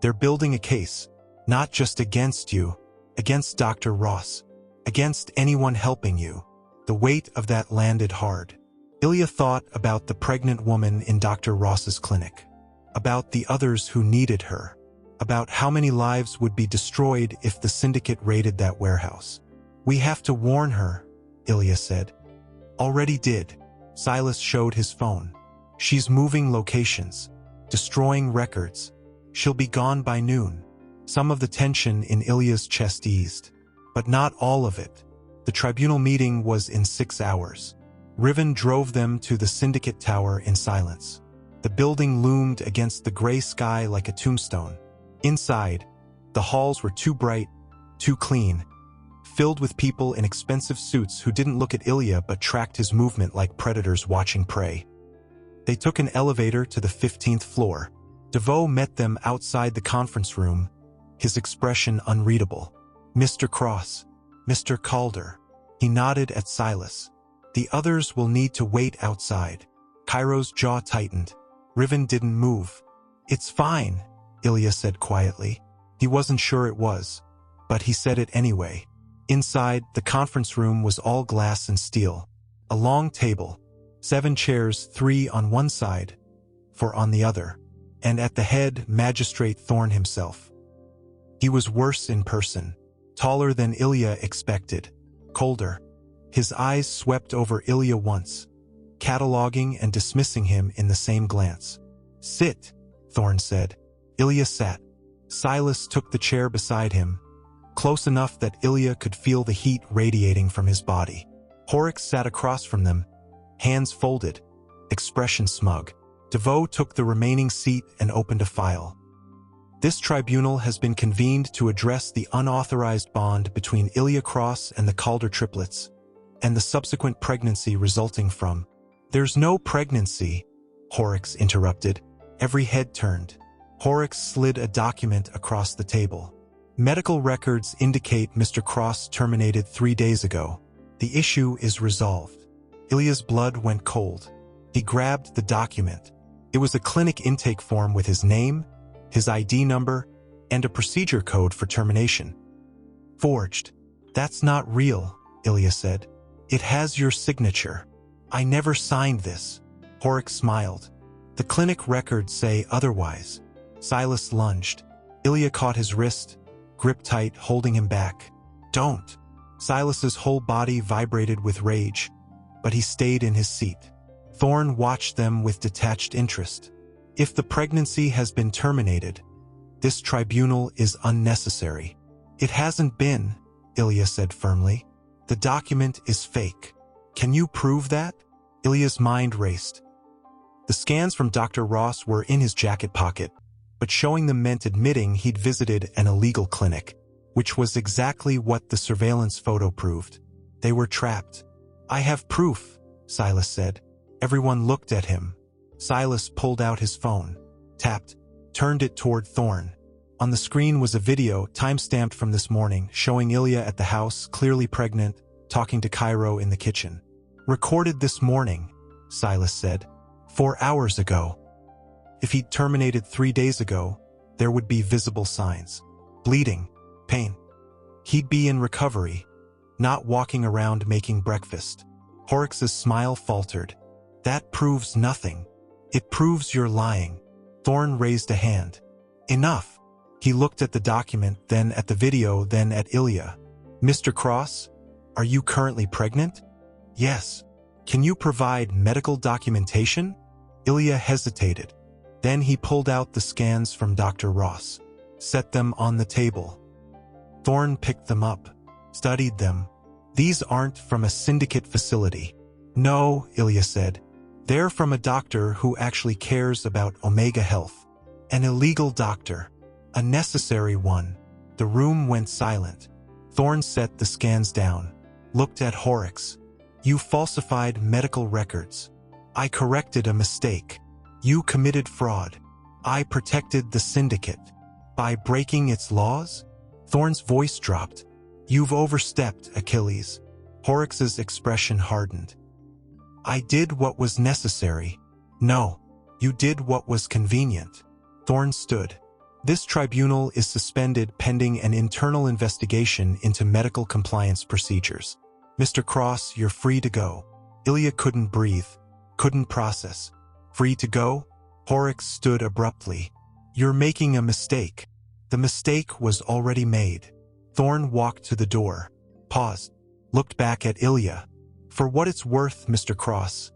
they're building a case, not just against you, against Dr. Ross, against anyone helping you. The weight of that landed hard. Ilya thought about the pregnant woman in Dr. Ross's clinic, about the others who needed her, about how many lives would be destroyed if the Syndicate raided that warehouse. We have to warn her, Ilya said. Already did. Silas showed his phone. She's moving locations, destroying records. She'll be gone by noon. Some of the tension in Ilya's chest eased, but not all of it. The tribunal meeting was in 6 hours. Riven drove them to the Syndicate Tower in silence. The building loomed against the gray sky like a tombstone. Inside, the halls were too bright, too clean, filled with people in expensive suits who didn't look at Ilya but tracked his movement like predators watching prey. They took an elevator to the 15th floor. DeVoe met them outside the conference room, his expression unreadable. Mr. Cross, Mr. Calder. He nodded at Silas. The others will need to wait outside. Kairo's jaw tightened. Riven didn't move. It's fine, Ilya said quietly. He wasn't sure it was, but he said it anyway. Inside, the conference room was all glass and steel. A long table, 7 chairs, 3 on one side, 4 on the other, and at the head, Magistrate Thorn himself. He was worse in person, taller than Ilya expected, colder. His eyes swept over Ilya once, cataloging and dismissing him in the same glance. Sit, Thorn said. Ilya sat. Silas took the chair beside him, close enough that Ilya could feel the heat radiating from his body. Horrocks sat across from them, hands folded, expression smug. DeVoe took the remaining seat and opened a file. This tribunal has been convened to address the unauthorized bond between Ilya Cross and the Calder triplets, and the subsequent pregnancy resulting from. There's no pregnancy, Horrocks interrupted. Every head turned. Horrocks slid a document across the table. Medical records indicate Mr. Cross terminated 3 days ago. The issue is resolved. Ilya's blood went cold. He grabbed the document. It was a clinic intake form with his name, his ID number, and a procedure code for termination. Forged. That's not real, Ilya said. It has your signature. I never signed this. Horrocks smiled. The clinic records say otherwise. Silas lunged. Ilya caught his wrist, gripped tight, holding him back. Don't. Silas's whole body vibrated with rage, but he stayed in his seat. Thorn watched them with detached interest. If the pregnancy has been terminated, this tribunal is unnecessary. It hasn't been, Ilya said firmly. The document is fake. Can you prove that? Ilya's mind raced. The scans from Dr. Ross were in his jacket pocket, but showing them meant admitting he'd visited an illegal clinic, which was exactly what the surveillance photo proved. They were trapped. I have proof, Silas said. Everyone looked at him. Silas pulled out his phone, tapped, turned it toward Thorn. On the screen was a video, time-stamped from this morning, showing Ilya at the house, clearly pregnant, talking to Kairo in the kitchen. Recorded this morning, Silas said. 4 hours ago. If he'd terminated 3 days ago, there would be visible signs. Bleeding, pain. He'd be in recovery, not walking around making breakfast. Horrocks' smile faltered. That proves nothing. It proves you're lying. Thorn raised a hand. Enough. He looked at the document, then at the video, then at Ilya. Mr. Cross, are you currently pregnant? Yes. Can you provide medical documentation? Ilya hesitated. Then he pulled out the scans from Dr. Ross, set them on the table. Thorn picked them up, studied them. These aren't from a Syndicate facility. No, Ilya said. They're from a doctor who actually cares about Omega Health. An illegal doctor. A necessary one. The room went silent. Thorn set the scans down, looked at Horrocks. You falsified medical records. I corrected a mistake. You committed fraud. I protected the Syndicate. By breaking its laws? Thorn's voice dropped. You've overstepped, Achilles. Horrocks' expression hardened. I did what was necessary. No, you did what was convenient. Thorn stood. This tribunal is suspended pending an internal investigation into medical compliance procedures. Mr. Cross, you're free to go. Ilya couldn't breathe, couldn't process. Free to go? Horrocks stood abruptly. You're making a mistake. The mistake was already made. Thorn walked to the door, paused, looked back at Ilya. For what it's worth, Mr. Cross,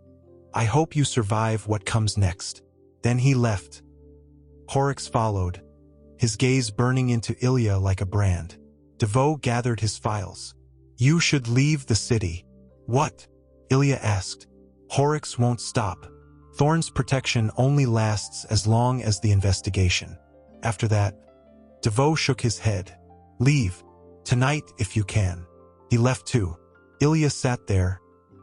I hope you survive what comes next. Then he left. Horrocks followed, his gaze burning into Ilya like a brand. DeVoe gathered his files. You should leave the city. What? Ilya asked. Horrocks won't stop. Thorn's protection only lasts as long as the investigation. After that, DeVoe shook his head. Leave. Tonight if you can. He left too. Ilya sat there,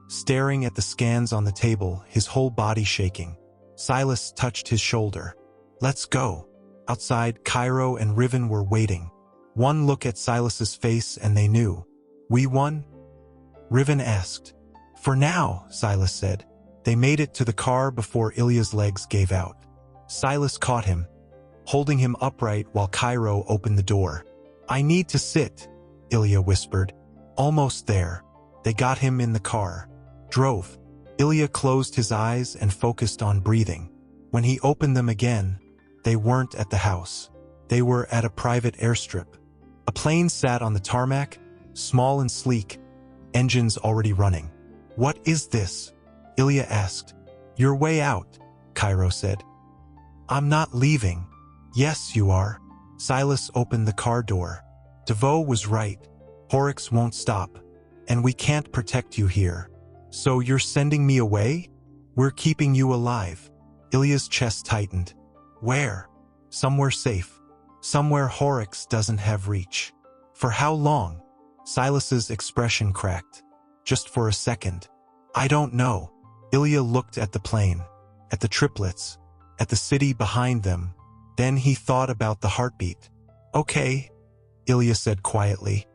staring at the scans on the table, his whole body shaking. Silas touched his shoulder. Let's go. Outside, Kairo and Riven were waiting. One look at Silas's face and they knew. We won? Riven asked. For now, Silas said. They made it to the car before Ilya's legs gave out. Silas caught him, holding him upright while Kairo opened the door. I need to sit, Ilya whispered. Almost there. They got him in the car. Drove. Ilya closed his eyes and focused on breathing. When he opened them again, they weren't at the house. They were at a private airstrip. A plane sat on the tarmac, small and sleek, engines already running. What is this? Ilya asked. Your way out, Kairo said. I'm not leaving. Yes, you are. Silas opened the car door. Devo was right. Horrocks won't stop, and we can't protect you here. So you're sending me away? We're keeping you alive. Ilya's chest tightened. Where? Somewhere safe. Somewhere Horrocks doesn't have reach. For how long? Silas's expression cracked. Just for a second. I don't know. Ilya looked at the plane, at the triplets, at the city behind them. Then he thought about the heartbeat. Okay, Ilya said quietly.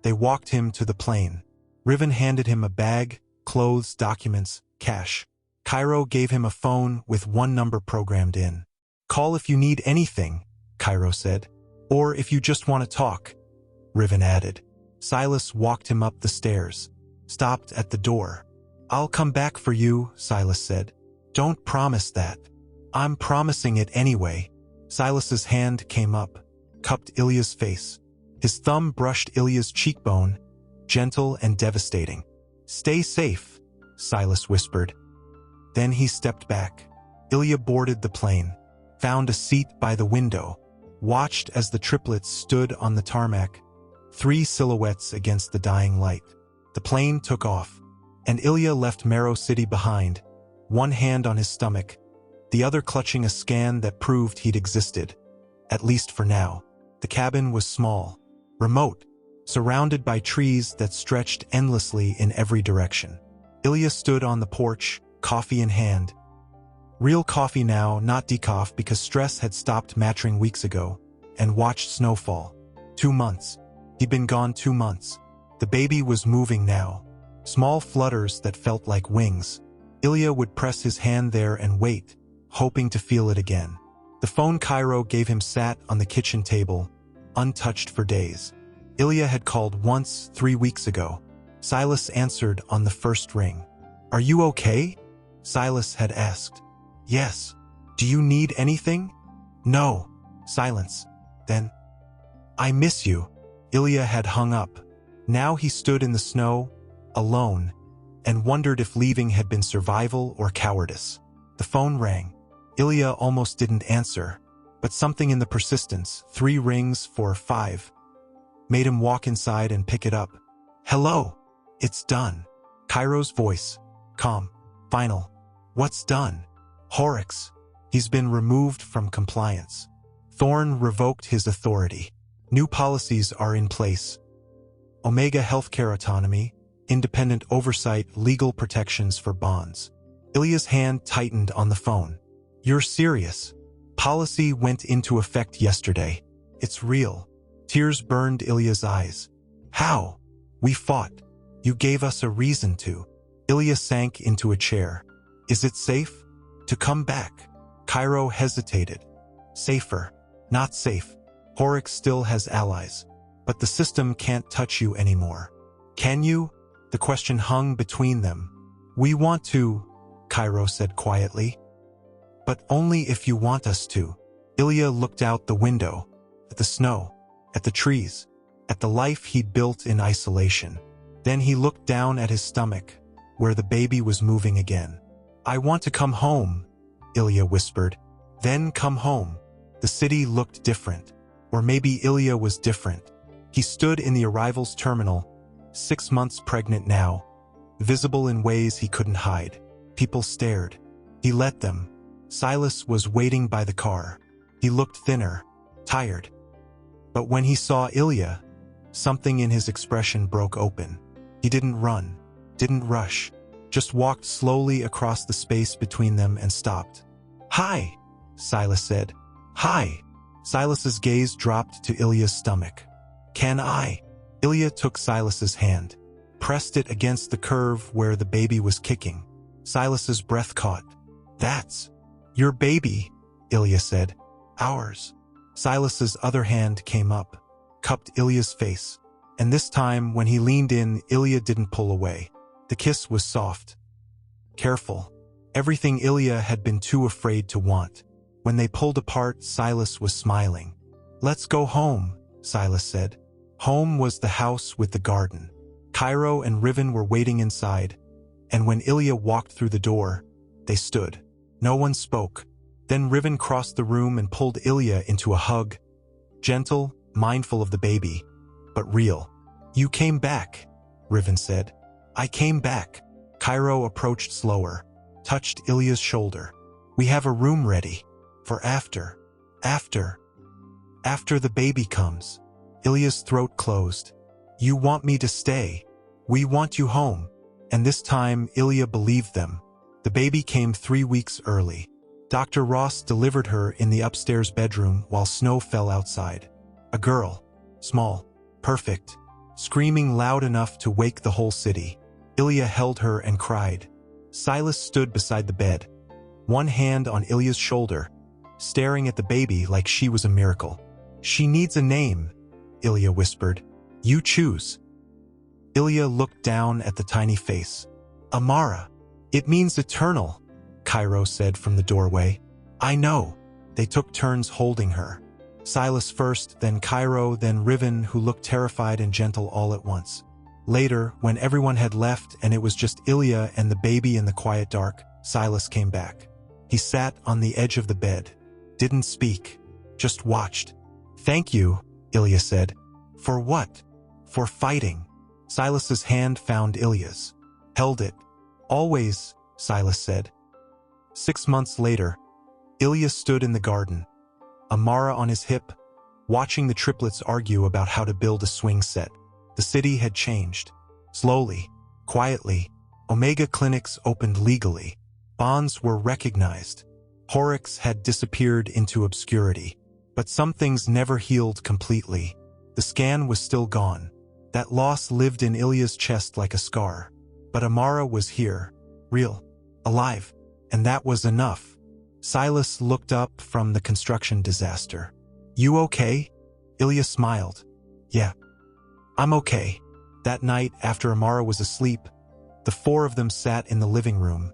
They walked him to the plane. Riven handed him a bag, clothes, documents, cash. Kairo gave him a phone with one number programmed in. Call if you need anything, Kairo said. Or if you just want to talk, Riven added. Silas walked him up the stairs, stopped at the door. I'll come back for you, Silas said. Don't promise that. I'm promising it anyway. Silas's hand came up, cupped Ilya's face. His thumb brushed Ilya's cheekbone, gentle and devastating. Stay safe, Silas whispered. Then he stepped back. Ilya boarded the plane, found a seat by the window, watched as the triplets stood on the tarmac, 3 silhouettes against the dying light. The plane took off, and Ilya left Marrow City behind, one hand on his stomach, the other clutching a scan that proved he'd existed, at least for now. The cabin was small, remote, surrounded by trees that stretched endlessly in every direction. Ilya stood on the porch, coffee in hand. Real coffee now, not decaf, because stress had stopped mattering weeks ago, and watched snowfall. 2 months. He'd been gone 2 months. The baby was moving now. Small flutters that felt like wings. Ilya would press his hand there and wait, hoping to feel it again. The phone Kairo gave him sat on the kitchen table, untouched for days. Ilya had called once 3 weeks ago. Silas answered on the first ring. Are you okay? Silas had asked. Yes. Do you need anything? No. Silence. Then, I miss you. Ilya had hung up. Now he stood in the snow, alone, and wondered if leaving had been survival or cowardice. The phone rang. Ilya almost didn't answer, but something in the persistence, 3 rings for 5, made him walk inside and pick it up. Hello. It's done. Kairo's voice, calm, final. What's done? Horrocks. He's been removed from compliance. Thorn revoked his authority. New policies are in place. Omega healthcare autonomy, independent oversight, legal protections for bonds. Ilya's hand tightened on the phone. You're serious? Policy went into effect yesterday. It's real. Tears burned Ilya's eyes. How? We fought. You gave us a reason to. Ilya sank into a chair. Is it safe? To come back? Kairo hesitated. Safer. Not safe. Horrocks still has allies. But the system can't touch you anymore. Can you? The question hung between them. We want to, Kairo said quietly. But only if you want us to. Ilya looked out the window, at the snow, at the trees, at the life he'd built in isolation. Then he looked down at his stomach, where the baby was moving again. I want to come home, Ilya whispered. Then come home. The city looked different. Or maybe Ilya was different. He stood in the arrivals terminal, 6 months pregnant now, visible in ways he couldn't hide. People stared. He let them. Silas was waiting by the car. He looked thinner, tired. But when he saw Ilya, something in his expression broke open. He didn't run, didn't rush, just walked slowly across the space between them and stopped. Hi, Silas said. Hi. Silas's gaze dropped to Ilya's stomach. Can I? Ilya took Silas's hand, pressed it against the curve where the baby was kicking. Silas's breath caught. "That's your baby," Ilya said. "Ours." Silas's other hand came up, cupped Ilya's face, and this time when he leaned in, Ilya didn't pull away. The kiss was soft, careful, everything Ilya had been too afraid to want. When they pulled apart, Silas was smiling. "Let's go home," Silas said. Home was the house with the garden. Kairo and Riven were waiting inside, and when Ilya walked through the door, they stood. No one spoke. Then Riven crossed the room and pulled Ilya into a hug, gentle, mindful of the baby, but real. "You came back," Riven said. "I came back." Kairo approached slower, touched Ilya's shoulder. "We have a room ready for after the baby comes." Ilya's throat closed. "You want me to stay? We want you home." And this time, Ilya believed them. The baby came 3 weeks early. Dr. Ross delivered her in the upstairs bedroom while snow fell outside. A girl, small, perfect, screaming loud enough to wake the whole city. Ilya held her and cried. Silas stood beside the bed, one hand on Ilya's shoulder, staring at the baby like she was a miracle. "She needs a name," Ilya whispered. "You choose." Ilya looked down at the tiny face. "Amara. It means eternal," Kairo said from the doorway. "I know." They took turns holding her. Silas first, then Kairo, then Riven, who looked terrified and gentle all at once. Later, when everyone had left and it was just Ilya and the baby in the quiet dark, Silas came back. He sat on the edge of the bed, didn't speak, just watched. "Thank you," Ilya said. "For what?" "For fighting." Silas's hand found Ilya's, held it. "Always," Silas said. 6 months later, Ilya stood in the garden, Amara on his hip, watching the triplets argue about how to build a swing set. The city had changed. Slowly, quietly, Omega clinics opened legally. Bonds were recognized. Horrocks had disappeared into obscurity. But some things never healed completely. The scan was still gone. That loss lived in Ilya's chest like a scar. But Amara was here, real, alive, and that was enough. Silas looked up from the construction disaster. "You okay?" Ilya smiled. "Yeah, I'm okay." That night, after Amara was asleep, the 4 of them sat in the living room.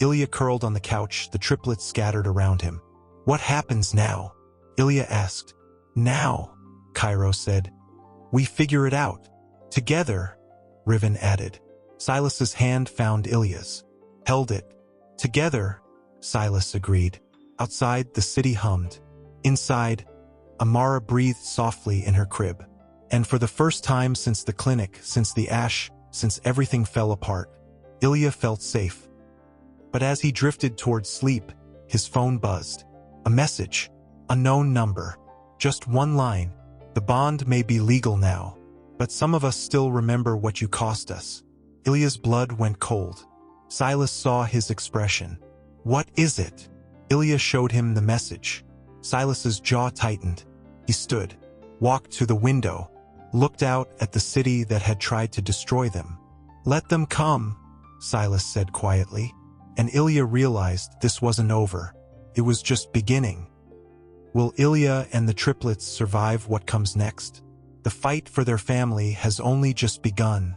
Ilya curled on the couch, the triplets scattered around him. "What happens now?" Ilya asked. "Now," Kairo said. "We figure it out. Together," Riven added. Silas's hand found Ilya's, held it. "Together," Silas agreed. Outside, the city hummed. Inside, Amara breathed softly in her crib. And for the first time since the clinic, since the ash, since everything fell apart, Ilya felt safe. But as he drifted towards sleep, his phone buzzed. A message. Unknown number. Just one line. "The bond may be legal now, but some of us still remember what you cost us." Ilya's blood went cold. Silas saw his expression. "What is it?" Ilya showed him the message. Silas's jaw tightened. He stood, walked to the window, looked out at the city that had tried to destroy them. "Let them come," Silas said quietly. And Ilya realized this wasn't over. It was just beginning. Will Ilya and the triplets survive what comes next? The fight for their family has only just begun.